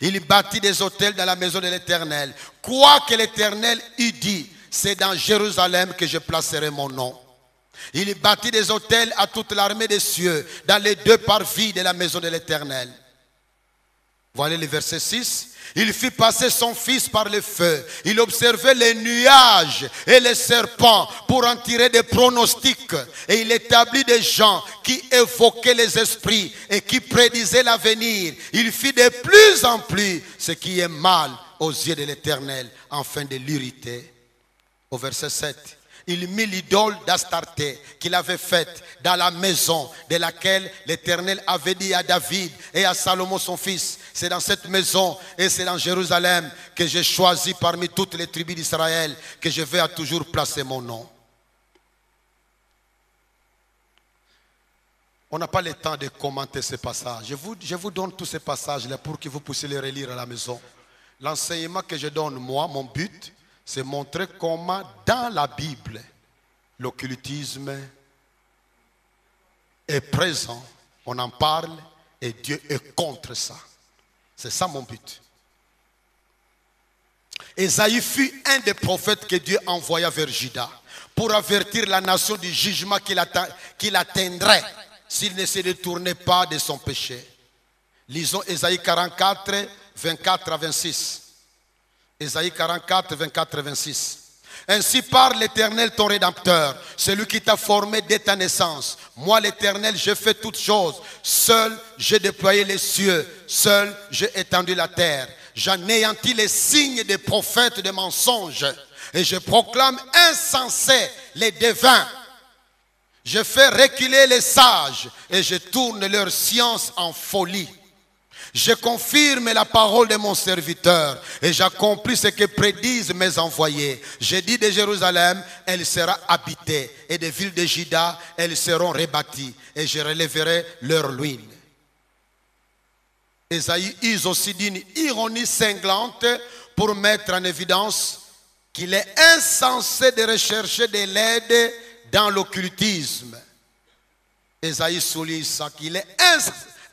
Il bâtit des autels dans la maison de l'Éternel. Quoi que l'Éternel eût dit, c'est dans Jérusalem que je placerai mon nom. Il bâtit des autels à toute l'armée des cieux, dans les 2 parvis de la maison de l'Éternel. Voilà le verset 6. Il fit passer son fils par le feu. Il observait les nuages et les serpents pour en tirer des pronostics. Et il établit des gens qui évoquaient les esprits et qui prédisaient l'avenir. Il fit de plus en plus ce qui est mal aux yeux de l'Éternel, afin de l'irriter. Au verset 7. Il mit l'idole d'Astarté qu'il avait faite dans la maison de laquelle l'Éternel avait dit à David et à Salomon son fils. C'est dans cette maison et c'est dans Jérusalem que j'ai choisi parmi toutes les tribus d'Israël que je vais à toujours placer mon nom. On n'a pas le temps de commenter ces passages. Je vous donne tous ces passages-là pour que vous puissiez les relire à la maison. L'enseignement que je donne, moi, mon but, c'est montrer comment dans la Bible, l'occultisme est présent, on en parle et Dieu est contre ça. C'est ça mon but. Ésaïe fut un des prophètes que Dieu envoya vers Juda pour avertir la nation du jugement qu'il atteindrait s'il ne se détournait pas de son péché. Lisons Ésaïe 44, 24 à 26. Ésaïe 44, 24 et 26. Ainsi parle l'Éternel ton Rédempteur, celui qui t'a formé dès ta naissance. Moi l'Éternel, j'ai fait toutes choses. Seul j'ai déployé les cieux. Seul j'ai étendu la terre. J'anéantis les signes des prophètes de mensonges. Et je proclame insensés les devins. Je fais reculer les sages et je tourne leur science en folie. Je confirme la parole de mon serviteur et j'accomplis ce que prédisent mes envoyés. J'ai dit de Jérusalem, elle sera habitée, et des villes de Juda, elles seront rebâties, et je relèverai leurs ruines. Ésaïe use aussi d'une ironie cinglante pour mettre en évidence qu'il est insensé de rechercher de l'aide dans l'occultisme. Ésaïe souligne ça, qu'il est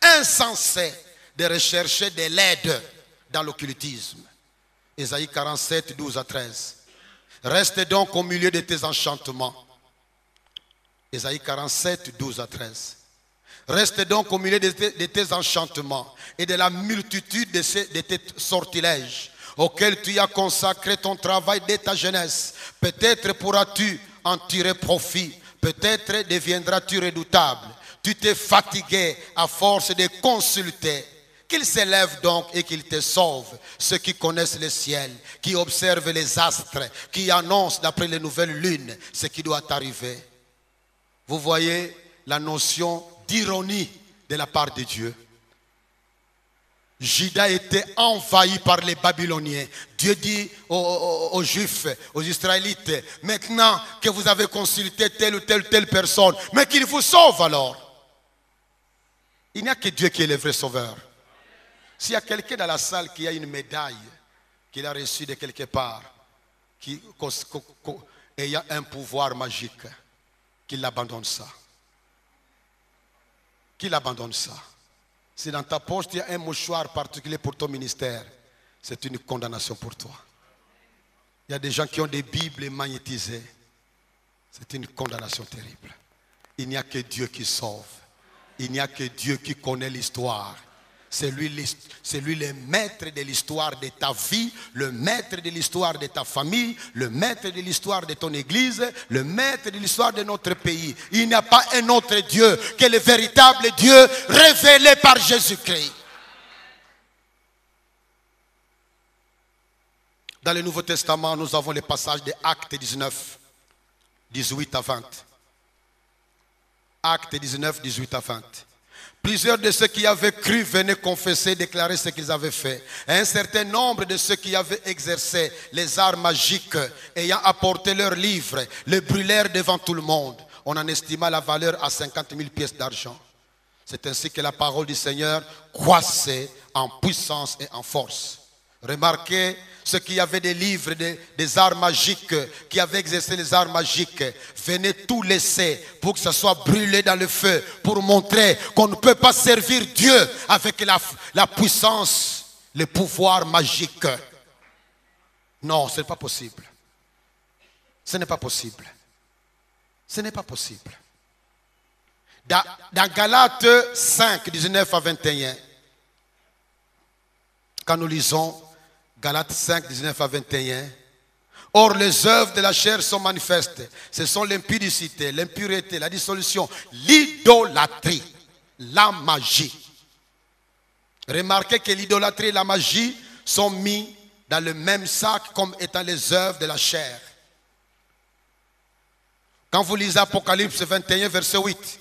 insensé de rechercher de l'aide dans l'occultisme. Ésaïe 47, 12 à 13. Reste donc au milieu de tes enchantements. Ésaïe 47, 12 à 13. Reste donc au milieu de tes enchantements et de la multitude de tes sortilèges auxquels tu as consacré ton travail dès ta jeunesse. Peut-être pourras-tu en tirer profit. Peut-être deviendras-tu redoutable. Tu t'es fatigué à force de consulter. Qu'il s'élève donc et qu'il te sauve, ceux qui connaissent le ciel, qui observent les astres, qui annoncent d'après les nouvelles lunes ce qui doit arriver. Vous voyez la notion d'ironie de la part de Dieu. Juda était envahi par les Babyloniens. Dieu dit aux Juifs, aux Israélites, maintenant que vous avez consulté telle ou telle personne, mais qu'il vous sauve alors. Il n'y a que Dieu qui est le vrai sauveur. S'il y a quelqu'un dans la salle qui a une médaille qu'il a reçue de quelque part, ayant un pouvoir magique, qu'il abandonne ça. Qu'il abandonne ça. Si dans ta poche il y a un mouchoir particulier pour ton ministère, c'est une condamnation pour toi. Il y a des gens qui ont des Bibles magnétisées. C'est une condamnation terrible. Il n'y a que Dieu qui sauve. Il n'y a que Dieu qui connaît l'histoire. C'est lui le maître de l'histoire de ta vie, le maître de l'histoire de ta famille, le maître de l'histoire de ton église, le maître de l'histoire de notre pays. Il n'y a pas un autre Dieu que le véritable Dieu révélé par Jésus-Christ. Dans le Nouveau Testament, nous avons le passage de Actes 19, 18 à 20. Actes 19, 18 à 20. Plusieurs de ceux qui avaient cru venaient confesser, déclarer ce qu'ils avaient fait. Et un certain nombre de ceux qui avaient exercé les arts magiques, ayant apporté leurs livres, les brûlèrent devant tout le monde. On en estima la valeur à 50 000 pièces d'argent. C'est ainsi que la parole du Seigneur croissait en puissance et en force. Remarquez, ceux qui avaient des livres, des arts magiques, qui avaient exercé les arts magiques, venaient tout laisser pour que ça soit brûlé dans le feu, pour montrer qu'on ne peut pas servir Dieu avec la puissance, le pouvoir magique. Non, ce n'est pas possible. Ce n'est pas possible. Ce n'est pas possible. Dans Galates 5, 19 à 21, quand nous lisons Galates 5, 19 à 21. Or, les œuvres de la chair sont manifestes. Ce sont l'impudicité, l'impureté, la dissolution, l'idolâtrie, la magie. Remarquez que l'idolâtrie et la magie sont mis dans le même sac comme étant les œuvres de la chair. Quand vous lisez Apocalypse 21, verset 8.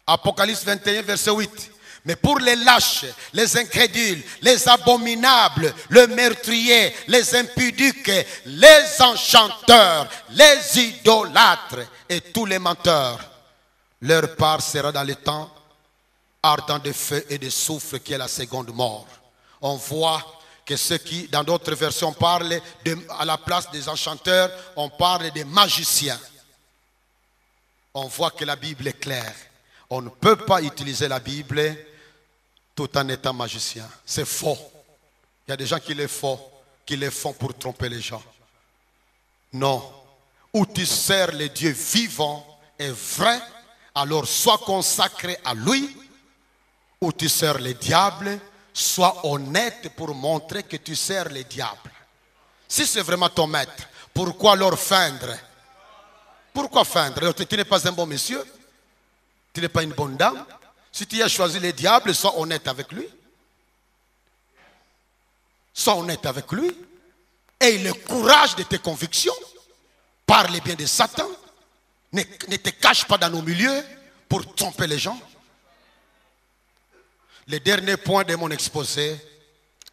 Apocalypse 21, verset 8. Mais pour les lâches, les incrédules, les abominables, le meurtrier, les impudiques, les enchanteurs, les idolâtres et tous les menteurs, leur part sera dans le temps ardent de feu et de soufre qui est la seconde mort. On voit que ceux qui, dans d'autres versions, parlent à la place des enchanteurs, on parle des magiciens. On voit que la Bible est claire. On ne peut pas utiliser la Bible tout en étant magicien. C'est faux. Il y a des gens qui le font pour tromper les gens. Non. Ou tu sers le Dieu vivant et vrai, alors sois consacré à lui. Ou tu sers le diable, sois honnête pour montrer que tu sers le diable. Si c'est vraiment ton maître, pourquoi leur feindre? Pourquoi feindre? Tu n'es pas un bon monsieur? Tu n'es pas une bonne dame? Si tu as choisi le diable, sois honnête avec lui. Sois honnête avec lui. Aie le courage de tes convictions. Parle bien de Satan. Ne te cache pas dans nos milieux pour tromper les gens. Le dernier point de mon exposé,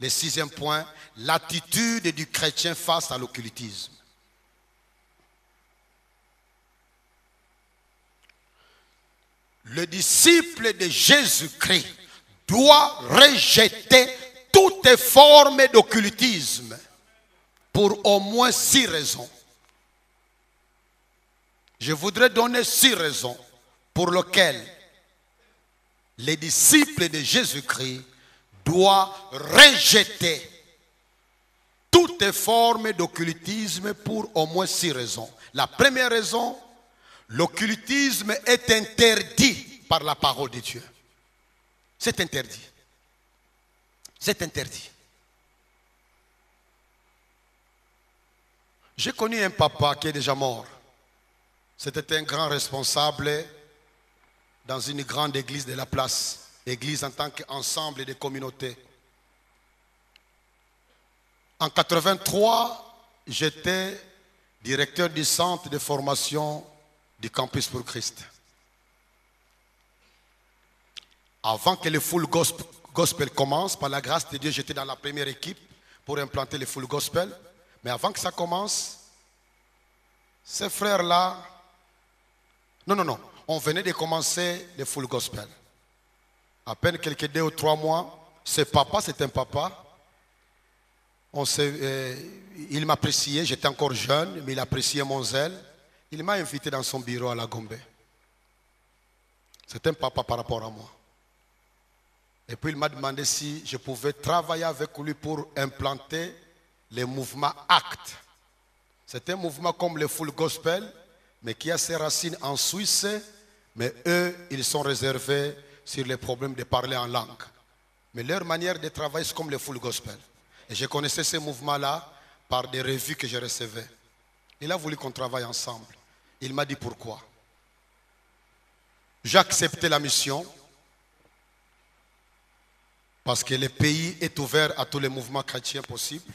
le 6e point, l'attitude du chrétien face à l'occultisme. Le disciple de Jésus-Christ doit rejeter toutes formes d'occultisme pour au moins 6 raisons. Je voudrais donner 6 raisons pour lesquelles les disciples de Jésus-Christ doivent rejeter toutes formes d'occultisme pour au moins 6 raisons. La première raison, l'occultisme est interdit par la parole de Dieu. C'est interdit. C'est interdit. J'ai connu un papa qui est déjà mort. C'était un grand responsable dans une grande église de la place. Église en tant qu'ensemble de communautés. En 83, j'étais directeur du centre de formation du Campus pour Christ. Avant que le full gospel commence, par la grâce de Dieu, j'étais dans la première équipe pour implanter le full gospel. Mais avant que ça commence, ces frères-là, non, on venait de commencer le full gospel. À peine quelques 2 ou 3 mois, ce papa, c'est un papa. Il m'appréciait, j'étais encore jeune, mais il appréciait mon zèle. Il m'a invité dans son bureau à la Gombe. C'est un papa par rapport à moi. Et puis il m'a demandé si je pouvais travailler avec lui pour implanter le mouvement ACT. C'est un mouvement comme le full gospel, mais qui a ses racines en Suisse, mais eux, ils sont réservés sur les problèmes de parler en langue. Mais leur manière de travailler, c'est comme le full gospel. Et je connaissais ce mouvement-là par des revues que je recevais. Il a voulu qu'on travaille ensemble. Il m'a dit pourquoi. J'ai accepté la mission parce que le pays est ouvert à tous les mouvements chrétiens possibles.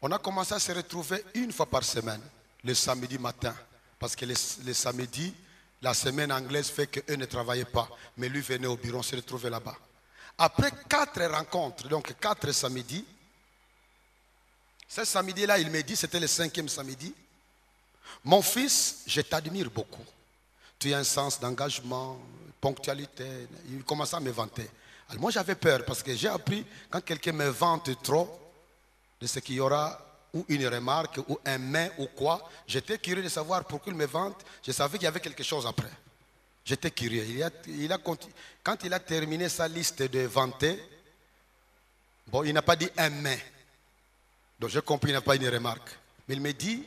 On a commencé à se retrouver 1 fois par semaine, le samedi matin. Parce que le samedi, la semaine anglaise fait qu'eux ne travaillaient pas. Mais lui venait au bureau, on se retrouvait là-bas. Après 4 rencontres, donc 4 samedis, ce samedi-là, il me dit, c'était le 5e samedi, mon fils, je t'admire beaucoup. Tu as un sens d'engagement, ponctualité. Il commençait à me vanter. Alors moi, j'avais peur parce que j'ai appris, quand quelqu'un me vante trop, de ce qu'il y aura ou une remarque ou un mais ou quoi, j'étais curieux de savoir pourquoi il me vante. Je savais qu'il y avait quelque chose après. J'étais curieux. Quand il a terminé sa liste de vanter, bon, il n'a pas dit un mais. Donc j'ai compris, il n'a pas une remarque. Mais il me dit,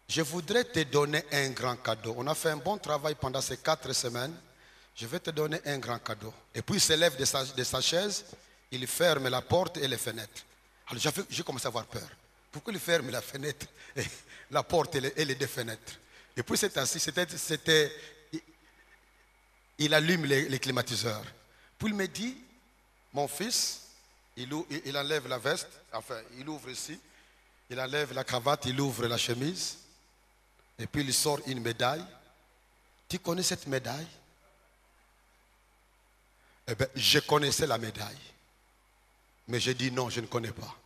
je voudrais te donner un grand cadeau. On a fait un bon travail pendant ces 4 semaines. Je vais te donner un grand cadeau. Et puis il se lève de sa chaise, il ferme la porte et les fenêtres. Alors j'ai commencé à avoir peur. Pourquoi il ferme la fenêtre, la porte et les 2 fenêtres? Et puis c'est ainsi, il allume les climatiseurs. Puis il me dit, mon fils, il enlève la veste, enfin il ouvre ici, il enlève la cravate, il ouvre la chemise, et puis il sort une médaille. Tu connais cette médaille? Eh bien, je connaissais la médaille. Mais j'ai dit non, je ne connais pas.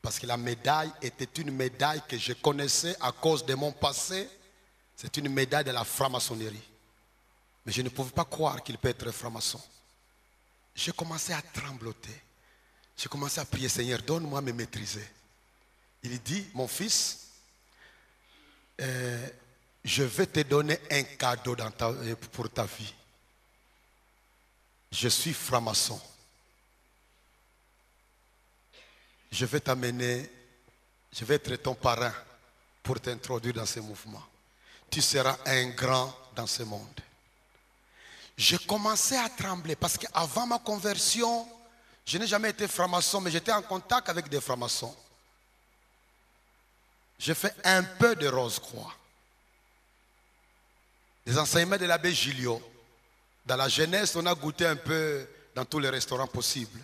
Parce que la médaille était une médaille que je connaissais à cause de mon passé. C'est une médaille de la franc-maçonnerie. Mais je ne pouvais pas croire qu'il peut être franc-maçon. J'ai commencé à trembloter. J'ai commencé à prier, Seigneur, donne-moi à me maîtriser. Il dit, mon fils, je vais te donner un cadeau pour ta vie. Je suis franc-maçon. Je vais t'amener, je vais être ton parrain pour t'introduire dans ce mouvement. Tu seras un grand dans ce monde. J'ai commencé à trembler parce qu'avant ma conversion, je n'ai jamais été franc-maçon, mais j'étais en contact avec des francs-maçons. J'ai fait un peu de Rose-Croix. Les enseignements de l'abbé Gilliot. Dans la jeunesse, on a goûté un peu dans tous les restaurants possibles.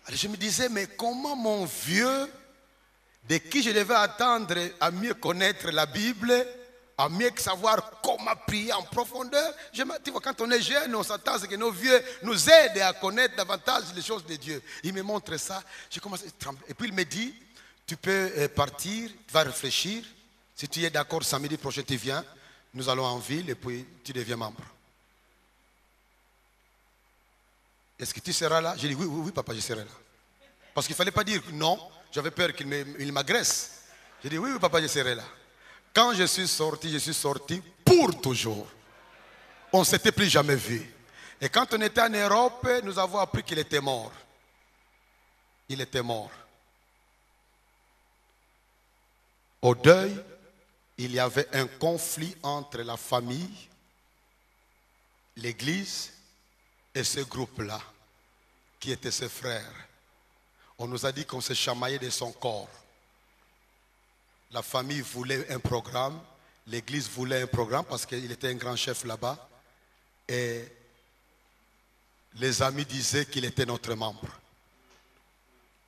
Alors je me disais, mais comment mon vieux, de qui je devais attendre à mieux connaître la Bible, à mieux savoir comment prier en profondeur. Tu vois, quand on est jeune, on s'attend à ce que nos vieux nous aident à connaître davantage les choses de Dieu. Il me montre ça, j'ai commencé à trembler. Et puis il me dit, tu peux partir, tu vas réfléchir. Si tu es d'accord, samedi prochain tu viens, nous allons en ville et puis tu deviens membre. Est-ce que tu seras là? J'ai dit oui, papa, je serai là. Parce qu'il ne fallait pas dire non, j'avais peur qu'il m'agresse. J'ai dit oui, papa, je serai là. Quand je suis sorti pour toujours. On ne s'était plus jamais vu. Et quand on était en Europe, nous avons appris qu'il était mort. Il était mort. Au deuil, il y avait un conflit entre la famille, l'église et ce groupe-là, qui étaient ses frères. On nous a dit qu'on se chamaillait de son corps. La famille voulait un programme, l'église voulait un programme parce qu'il était un grand chef là-bas. Et les amis disaient qu'il était notre membre.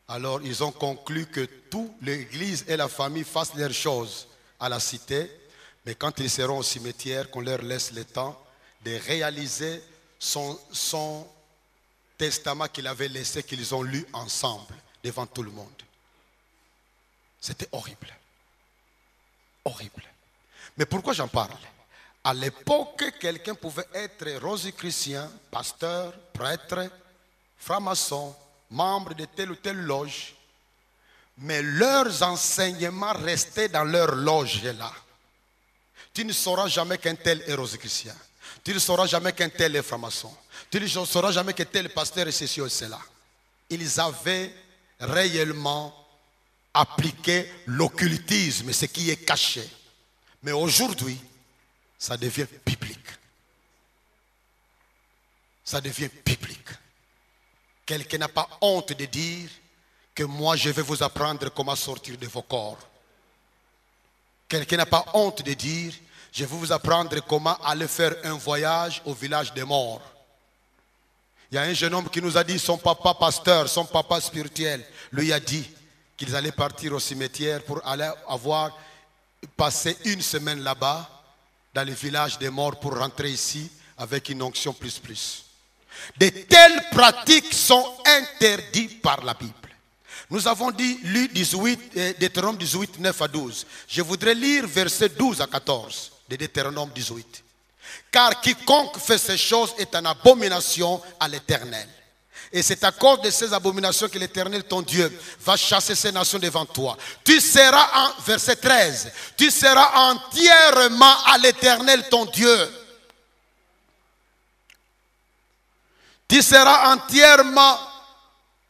Alors ils ont conclu que toute l'église et la famille fassent leurs choses à la cité, mais quand ils seront au cimetière, qu'on leur laisse le temps de réaliser son testament qu'il avait laissé, qu'ils ont lu ensemble devant tout le monde. C'était horrible. Horrible. Mais pourquoi j'en parle? À l'époque, quelqu'un pouvait être rosicrucien, pasteur, prêtre, franc-maçon, membre de telle ou telle loge, mais leurs enseignements restaient dans leur loge là. Tu ne sauras jamais qu'un tel est rosicrucien. Tu ne sauras jamais qu'un tel est franc-maçon. Tu ne sauras jamais que tel pasteur est ceci ou cela. Ils avaient réellement appliqué l'occultisme, ce qui est caché. Mais aujourd'hui, ça devient biblique. Ça devient biblique. Quelqu'un n'a pas honte de dire que moi je vais vous apprendre comment sortir de vos corps. Quelqu'un n'a pas honte de dire je vais vous apprendre comment aller faire un voyage au village des morts. Il y a un jeune homme qui nous a dit, son papa pasteur, son papa spirituel, lui a dit qu'ils allaient partir au cimetière pour aller passer une semaine là-bas, dans le village des morts, pour rentrer ici avec une onction plus. De telles pratiques sont interdites par la Bible. Nous avons lu Deutéronome 18, 9 à 12. Je voudrais lire versets 12 à 14 de Deutéronome 18. Car quiconque fait ces choses est en abomination à l'Éternel. Et c'est à cause de ces abominations que l'Éternel, ton Dieu, va chasser ces nations devant toi. Tu seras, verset 13, tu seras entièrement à l'Éternel, ton Dieu. Tu seras entièrement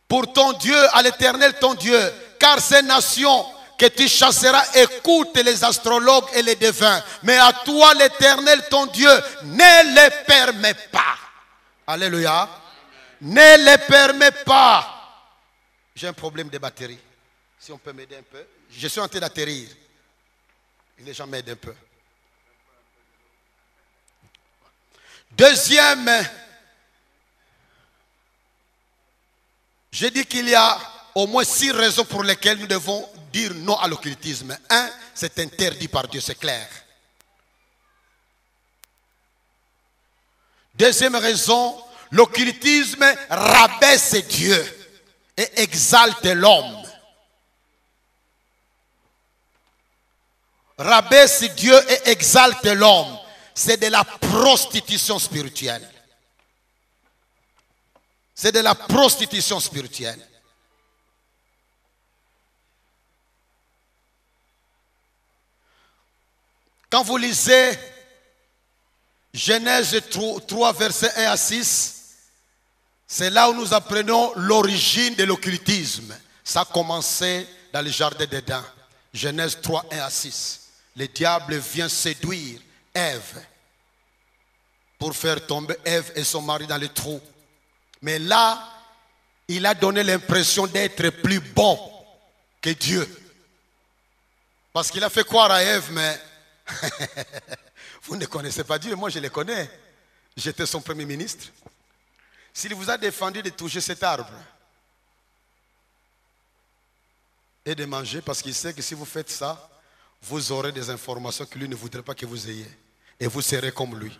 pour ton Dieu, à l'Éternel, ton Dieu. Car ces nations que tu chasseras écoutent les astrologues et les devins. Mais à toi, l'Éternel, ton Dieu, ne les permet pas. Alléluia. Ne les permet pas. J'ai un problème de batterie. Si on peut m'aider un peu. Je suis en train d'atterrir. Les gens m'aident un peu. Deuxième, j'ai dit qu'il y a au moins 6 raisons pour lesquelles nous devons dire non à l'occultisme. 1, c'est interdit par Dieu, c'est clair. Deuxième raison, l'occultisme rabaisse Dieu et exalte l'homme. Rabaisse Dieu et exalte l'homme. C'est de la prostitution spirituelle. C'est de la prostitution spirituelle. Quand vous lisez Genèse 3, versets 1 à 6, c'est là où nous apprenons l'origine de l'occultisme. Ça a commencé dans le jardin d'Éden. Genèse 3, 1 à 6. Le diable vient séduire Ève pour faire tomber Ève et son mari dans le trou. Mais là, il a donné l'impression d'être plus bon que Dieu. Parce qu'il a fait croire à Ève, mais vous ne connaissez pas Dieu, moi je le connais. J'étais son premier ministre. S'il vous a défendu de toucher cet arbre et de manger, parce qu'il sait que si vous faites ça, vous aurez des informations que lui ne voudrait pas que vous ayez. Et vous serez comme lui.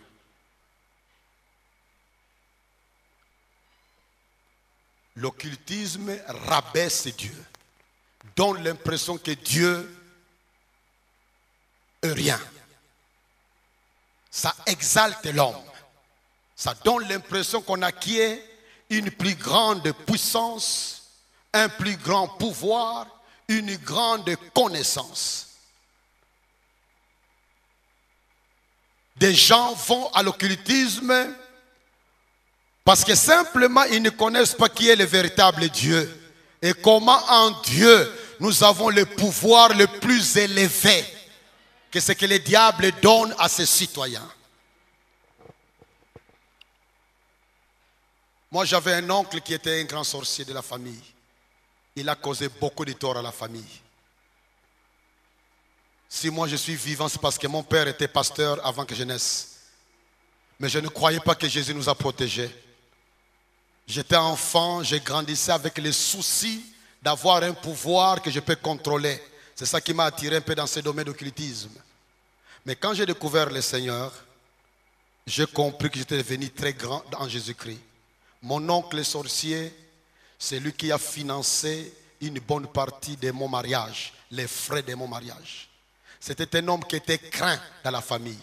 L'occultisme rabaisse Dieu. Donne l'impression que Dieu est rien. Ça exalte l'homme. Ça donne l'impression qu'on acquiert une plus grande puissance, un plus grand pouvoir, une grande connaissance. Des gens vont à l'occultisme parce que simplement ils ne connaissent pas qui est le véritable Dieu. Et comment en Dieu nous avons le pouvoir le plus élevé. que ce que le diable donne à ses citoyens. Moi, j'avais un oncle qui était un grand sorcier de la famille. Il a causé beaucoup de tort à la famille. Si moi je suis vivant, c'est parce que mon père était pasteur avant que je naisse. Mais je ne croyais pas que Jésus nous a protégés. J'étais enfant, j'ai grandi avec les soucis d'avoir un pouvoir que je peux contrôler. C'est ça qui m'a attiré un peu dans ce domaine d'occultisme. Mais quand j'ai découvert le Seigneur, j'ai compris que j'étais devenu très grand en Jésus-Christ. Mon oncle sorcier, c'est lui qui a financé une bonne partie de mon mariage, les frais de mon mariage. C'était un homme qui était craint dans la famille.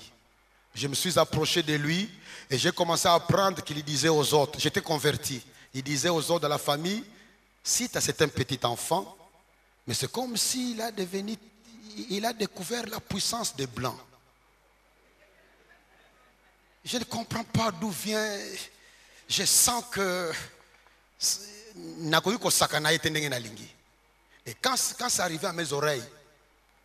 Je me suis approché de lui et j'ai commencé à apprendre qu'il disait aux autres, j'étais converti, il disait aux autres de la famille, si c'est un petit enfant, mais c'est comme s'il a il a découvert la puissance des Blancs. Je ne comprends pas d'où vient, je sens que et quand ça arrivait à mes oreilles,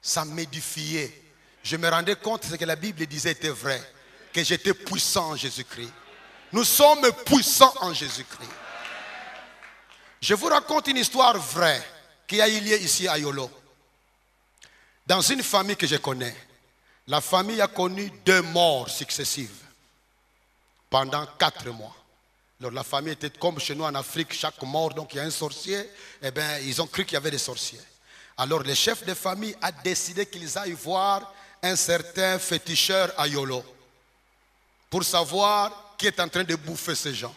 ça m'édifiait. Je me rendais compte que ce que la Bible disait était vrai, que j'étais puissant en Jésus-Christ. Nous sommes puissants en Jésus-Christ. Je vous raconte une histoire vraie qui a eu lieu ici à Yolo. Dans une famille que je connais, la famille a connu 2 morts successives pendant 4 mois. Alors la famille était comme chez nous en Afrique, chaque mort, donc il y a un sorcier, eh bien ils ont cru qu'il y avait des sorciers. Alors le chef de famille a décidé qu'ils aillent voir un certain féticheur à Yolo pour savoir qui est en train de bouffer ces gens.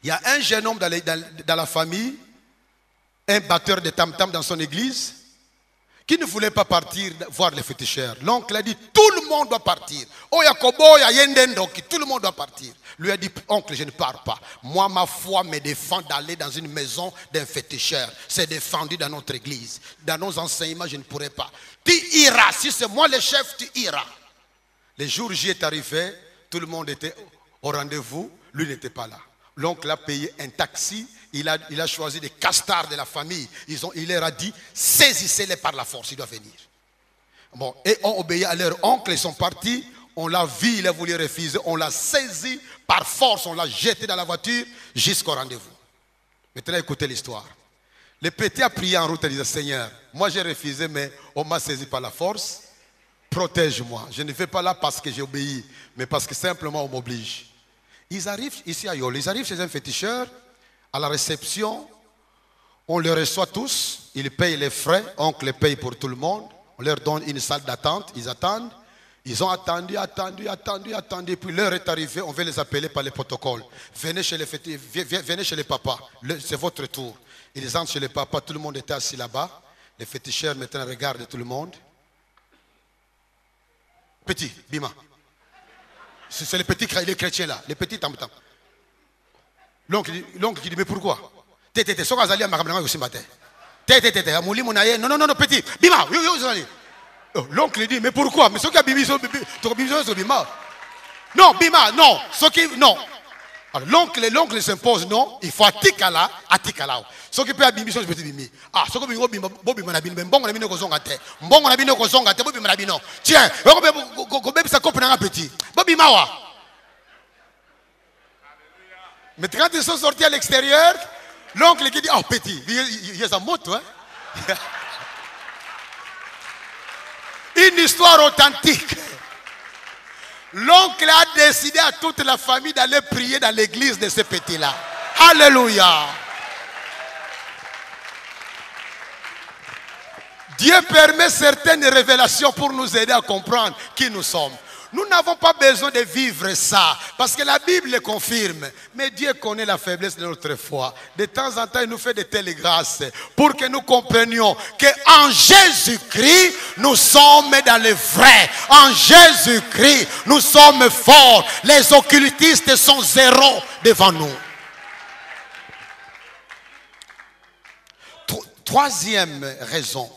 Il y a un jeune homme dans la famille, un batteur de tam-tam dans son église, qui ne voulait pas partir voir les féticheurs. L'oncle a dit, tout le monde doit partir. Oh Yakobo, Yayendendoki, tout le monde doit partir. Lui a dit, oncle, je ne pars pas. Moi, ma foi me défend d'aller dans une maison d'un féticheur. C'est défendu dans notre église. Dans nos enseignements, je ne pourrais pas. Tu iras. Si c'est moi le chef, tu iras. Le jour où j'y est arrivé, tout le monde était au rendez-vous. Lui n'était pas là. L'oncle a payé un taxi. Il a choisi des castards de la famille. Il leur a dit, saisissez-les par la force, il doit venir. Bon, et on obéit à leur oncle, ils sont partis. On l'a vu, il a voulu refuser. On l'a saisi par force, on l'a jeté dans la voiture jusqu'au rendez-vous. Maintenant, écoutez l'histoire. Le petit a prié en route et disait, Seigneur, moi j'ai refusé, mais on m'a saisi par la force. Protège-moi. Je ne vais pas là parce que j'ai obéi, mais parce que simplement on m'oblige. Ils arrivent ici à Yolo, ils arrivent chez un féticheur. À la réception, on les reçoit tous, ils payent les frais, oncle paye pour tout le monde, on leur donne une salle d'attente, ils attendent, ils ont attendu, puis l'heure est arrivée, on veut les appeler par les protocoles. Venez chez les papas, c'est votre tour. Ils entrent chez les papas, tout le monde était assis là-bas, les féticheurs maintenant regardent tout le monde. Petit, Bima. C'est le petit, les chrétiens là, les petits tam-tam. L'oncle qui dit, mais pourquoi? Non, petit. Bima. L'oncle dit, mais pourquoi? Mais ce qui a bimi, non, Bima, non. Non. L'oncle s'impose, non. Il faut atikala. Ce qui peut abimi, ce qui peut bimi. Ah, ce qui peut bimi, bobima na bino, mbongo na bino kozonga te. Mbongo na bino kozonga te, bobima na bino. Tiens, ça coupe na petit. Bobima wa. Mais quand ils sont sortis à l'extérieur, l'oncle qui dit, oh petit, il y a sa moto. Hein? Une histoire authentique. L'oncle a décidé à toute la famille d'aller prier dans l'église de ce petit-là. Alléluia. Dieu permet certaines révélations pour nous aider à comprendre qui nous sommes. Nous n'avons pas besoin de vivre ça, parce que la Bible le confirme. Mais Dieu connaît la faiblesse de notre foi. De temps en temps, il nous fait de telles grâces pour que nous comprenions qu'en Jésus-Christ, nous sommes dans le vrai. En Jésus-Christ, nous sommes forts. Les occultistes sont zéro devant nous. Troisième raison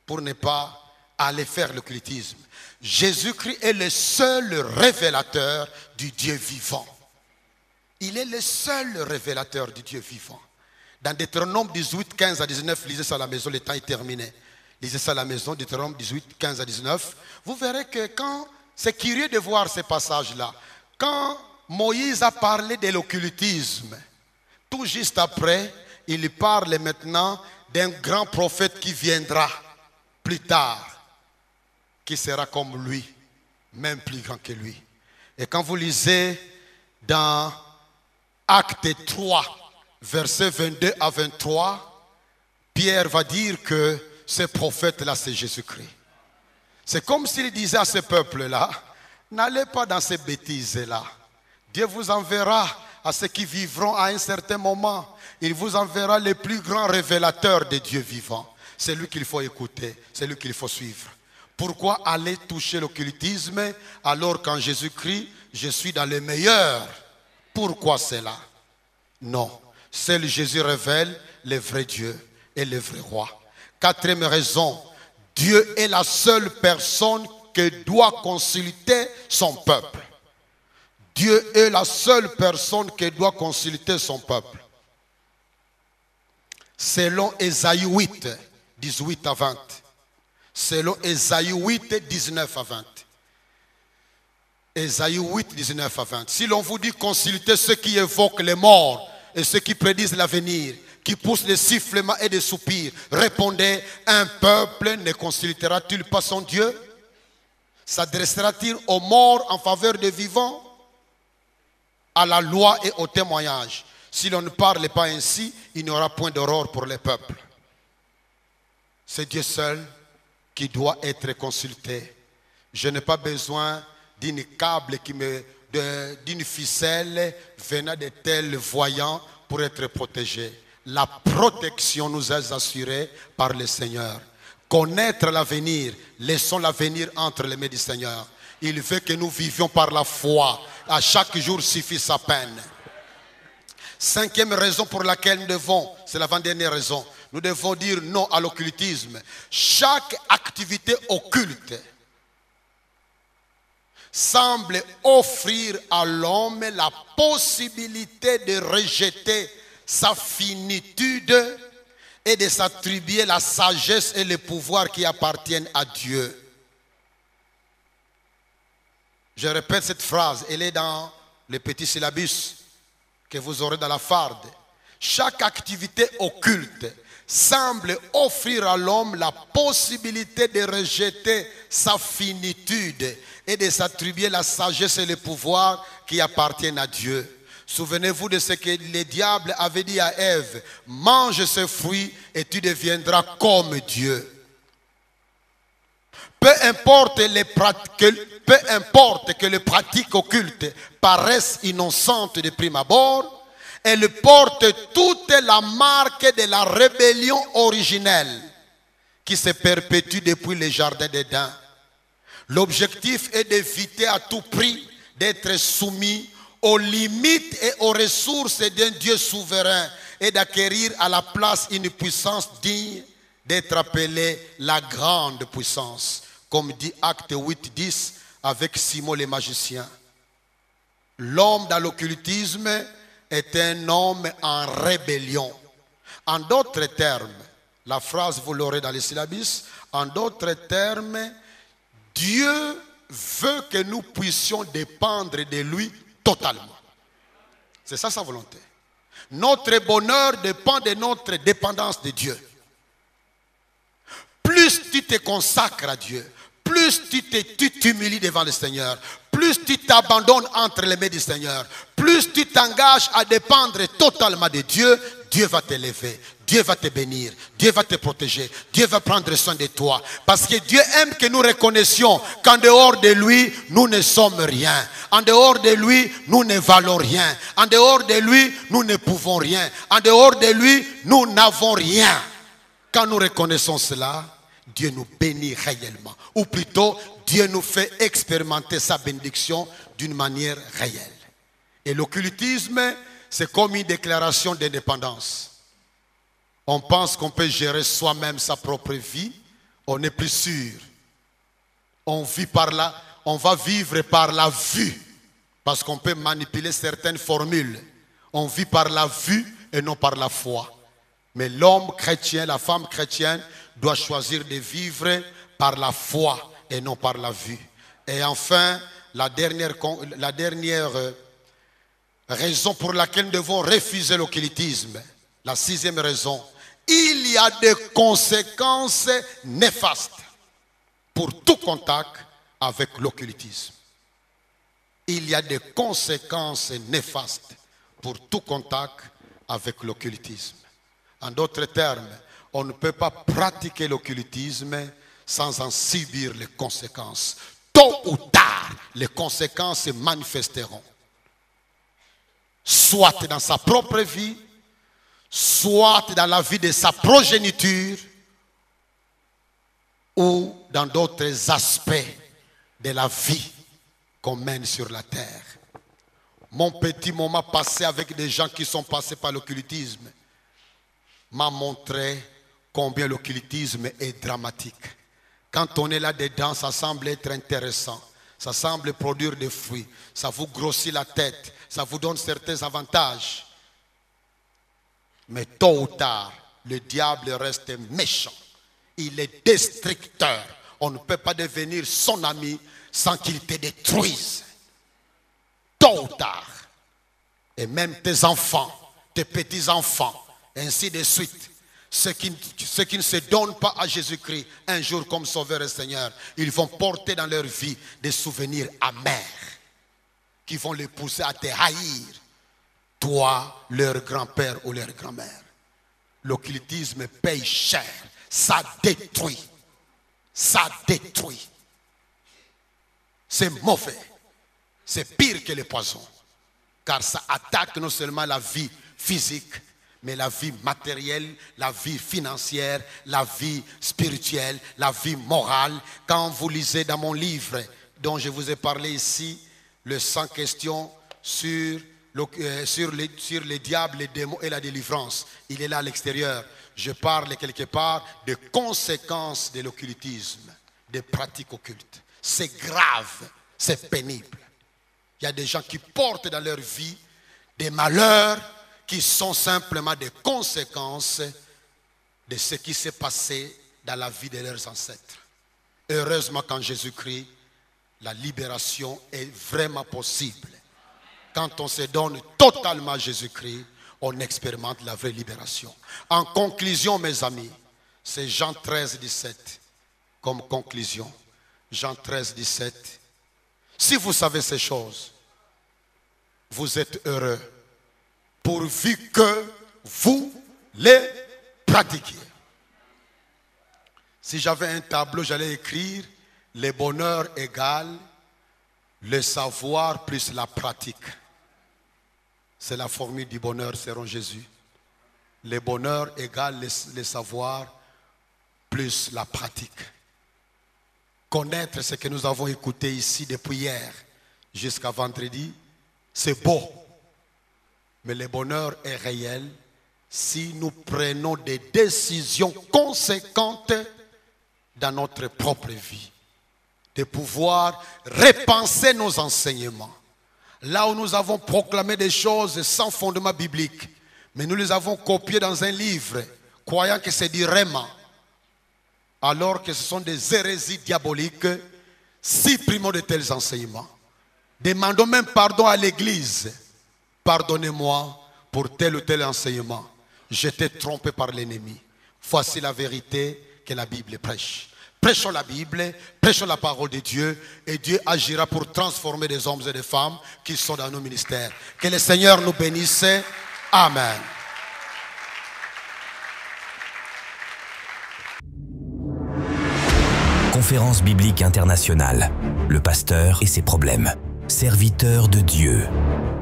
pour ne pas aller faire l'occultisme. Jésus-Christ est le seul révélateur du Dieu vivant. Il est le seul révélateur du Dieu vivant. Dans Deutéronome 18, 15 à 19, lisez ça à la maison, le temps est terminé. Lisez ça à la maison, Deutéronome 18, 15 à 19. Vous verrez que c'est curieux de voir ces passages-là. Quand Moïse a parlé de l'occultisme, tout juste après, il parle maintenant d'un grand prophète qui viendra plus tard, qui sera comme lui, même plus grand que lui. Et quand vous lisez dans Acte 3, versets 22 à 23, Pierre va dire que ce prophète-là, c'est Jésus-Christ. C'est comme s'il disait à ce peuple-là, n'allez pas dans ces bêtises-là. Dieu vous enverra à ceux qui vivront à un certain moment. Il vous enverra les plus grands révélateurs de Dieu vivant. C'est lui qu'il faut écouter, c'est lui qu'il faut suivre. Pourquoi aller toucher l'occultisme alors qu'en Jésus-Christ, je suis dans le meilleur? Pourquoi cela? Non, seul Jésus révèle le vrai Dieu et le vrai roi. Quatrième raison, Dieu est la seule personne que doit consulter son peuple. Dieu est la seule personne qui doit consulter son peuple. Selon Ésaïe 8, 18 à 20. Selon Ésaïe 8, 19 à 20. Ésaïe 8, 19 à 20. Si l'on vous dit consulter ceux qui évoquent les morts et ceux qui prédisent l'avenir, qui poussent des sifflements et des soupirs, répondez, un peuple ne consultera-t-il pas son Dieu? S'adressera-t-il aux morts en faveur des vivants? À la loi et au témoignage. Si l'on ne parle pas ainsi, il n'y aura point d'aurore pour les peuples. C'est Dieu seul qui doit être consulté. Je n'ai pas besoin d'une câble d'une ficelle venant de tels voyants pour être protégé. La protection nous est assurée par le Seigneur. Connaître l'avenir, laissons l'avenir entre les mains du Seigneur. Il veut que nous vivions par la foi. À chaque jour suffit sa peine. Cinquième raison pour laquelle nous devons, c'est l'avant-dernière raison, nous devons dire non à l'occultisme. Chaque activité occulte semble offrir à l'homme la possibilité de rejeter sa finitude et de s'attribuer la sagesse et le pouvoir qui appartiennent à Dieu. Je répète cette phrase, elle est dans le petit syllabus que vous aurez dans la farde. Chaque activité occulte semble offrir à l'homme la possibilité de rejeter sa finitude et de s'attribuer la sagesse et le pouvoir qui appartiennent à Dieu. Souvenez-vous de ce que le diable avait dit à Ève. Mange ce fruit et tu deviendras comme Dieu. Peu importe que les pratiques occultes paraissent innocentes de prime abord, elles portent toute la marque de la rébellion originelle qui se perpétue depuis le jardin d'Éden. L'objectif est d'éviter à tout prix d'être soumis aux limites et aux ressources d'un Dieu souverain et d'acquérir à la place une puissance digne d'être appelée la grande puissance. Comme dit Acte 8, 10 avec Simon le magicien. L'homme dans l'occultisme est un homme en rébellion. En d'autres termes, la phrase vous l'aurez dans les syllabus, en d'autres termes, Dieu veut que nous puissions dépendre de lui totalement. C'est ça sa volonté. Notre bonheur dépend de notre dépendance de Dieu. Plus tu te consacres à Dieu, plus tu t'humilies devant le Seigneur, plus tu t'abandonnes entre les mains du Seigneur, plus tu t'engages à dépendre totalement de Dieu, Dieu va t'élever, Dieu va te bénir, Dieu va te protéger, Dieu va prendre soin de toi. Parce que Dieu aime que nous reconnaissions qu'en dehors de lui, nous ne sommes rien. En dehors de lui, nous ne valons rien. En dehors de lui, nous ne pouvons rien. En dehors de lui, nous n'avons rien. Quand nous reconnaissons cela, Dieu nous bénit réellement. Ou plutôt, Dieu nous fait expérimenter sa bénédiction d'une manière réelle. Et l'occultisme, c'est comme une déclaration d'indépendance. On pense qu'on peut gérer soi-même sa propre vie. On n'est plus sûr. On va vivre par la vue. Parce qu'on peut manipuler certaines formules. On vit par la vue et non par la foi. Mais l'homme chrétien, la femme chrétienne doit choisir de vivre par la foi et non par la vue. Et enfin, la dernière raison pour laquelle nous devons refuser l'occultisme, la 6e raison, il y a des conséquences néfastes pour tout contact avec l'occultisme. Il y a des conséquences néfastes pour tout contact avec l'occultisme. En d'autres termes, on ne peut pas pratiquer l'occultisme sans en subir les conséquences. Tôt ou tard, les conséquences se manifesteront. Soit dans sa propre vie, soit dans la vie de sa progéniture, ou dans d'autres aspects de la vie qu'on mène sur la terre. Mon petit moment passé avec des gens qui sont passés par l'occultisme m'a montré combien l'occultisme est dramatique. Quand on est là-dedans, ça semble être intéressant. Ça semble produire des fruits. Ça vous grossit la tête. Ça vous donne certains avantages. Mais tôt ou tard, le diable reste méchant. Il est destructeur. On ne peut pas devenir son ami sans qu'il te détruise. Tôt ou tard. Et même tes enfants, tes petits-enfants, ainsi de suite. Ceux qui ne se donnent pas à Jésus-Christ un jour comme Sauveur et Seigneur, ils vont porter dans leur vie des souvenirs amers qui vont les pousser à te haïr, toi, leur grand-père ou leur grand-mère. L'occultisme paye cher, ça détruit, ça détruit. C'est mauvais, c'est pire que les poisons, car ça attaque non seulement la vie physique, mais la vie matérielle, la vie financière, la vie spirituelle, la vie morale. Quand vous lisez dans mon livre dont je vous ai parlé ici, le 100 questions sur les diables, les démons et la délivrance, il est là à l'extérieur. Je parle quelque part des conséquences de l'occultisme, des pratiques occultes. C'est grave, c'est pénible. Il y a des gens qui portent dans leur vie des malheurs qui sont simplement des conséquences de ce qui s'est passé dans la vie de leurs ancêtres. Heureusement qu'en Jésus-Christ, la libération est vraiment possible. Quand on se donne totalement à Jésus-Christ, on expérimente la vraie libération. En conclusion, mes amis, c'est Jean 13, 17 comme conclusion. Jean 13, 17. Si vous savez ces choses, vous êtes heureux, pourvu que vous les pratiquiez. Si j'avais un tableau, j'allais écrire le bonheur égale le savoir plus la pratique. C'est la formule du bonheur selon Jésus. Le bonheur égale le savoir plus la pratique. Connaître ce que nous avons écouté ici depuis hier jusqu'à vendredi, c'est beau. Mais le bonheur est réel si nous prenons des décisions conséquentes dans notre propre vie. De pouvoir repenser nos enseignements. Là où nous avons proclamé des choses sans fondement biblique, mais nous les avons copiées dans un livre, croyant que c'est du Réma, alors que ce sont des hérésies diaboliques, supprimons de tels enseignements. Demandons même pardon à l'Église. Pardonnez-moi pour tel ou tel enseignement. J'étais trompé par l'ennemi. Voici la vérité que la Bible prêche. Prêchons la Bible, prêchons la parole de Dieu et Dieu agira pour transformer des hommes et des femmes qui sont dans nos ministères. Que le Seigneur nous bénisse. Amen. Conférence biblique internationale. Le pasteur et ses problèmes. Serviteur de Dieu.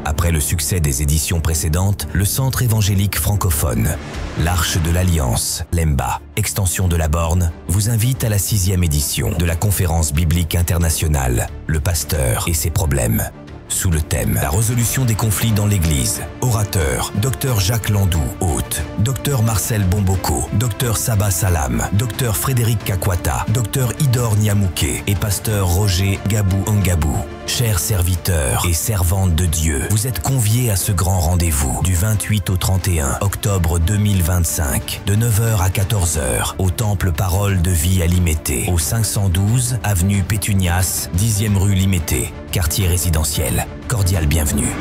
Après le succès des éditions précédentes, le Centre évangélique francophone, l'Arche de l'Alliance, l'EMBA, extension de la Borne, vous invite à la 6e édition de la Conférence biblique internationale, le pasteur et ses problèmes. sous le thème « La résolution des conflits dans l'Église ». Orateurs, Dr Jacques Landou, hôte, Dr Marcel Bomboko, Dr Saba Salam, Dr Frédéric Kakwata, Dr Idor Nyamouké et Pasteur Roger Gabou Ngabou. Chers serviteurs et servantes de Dieu, vous êtes conviés à ce grand rendez-vous du 28 au 31 octobre 2025, de 9h à 14h, au Temple Parole de Vie à Limété, au 512 avenue Pétunias, 10e rue Limété, quartier résidentiel. Cordial bienvenue.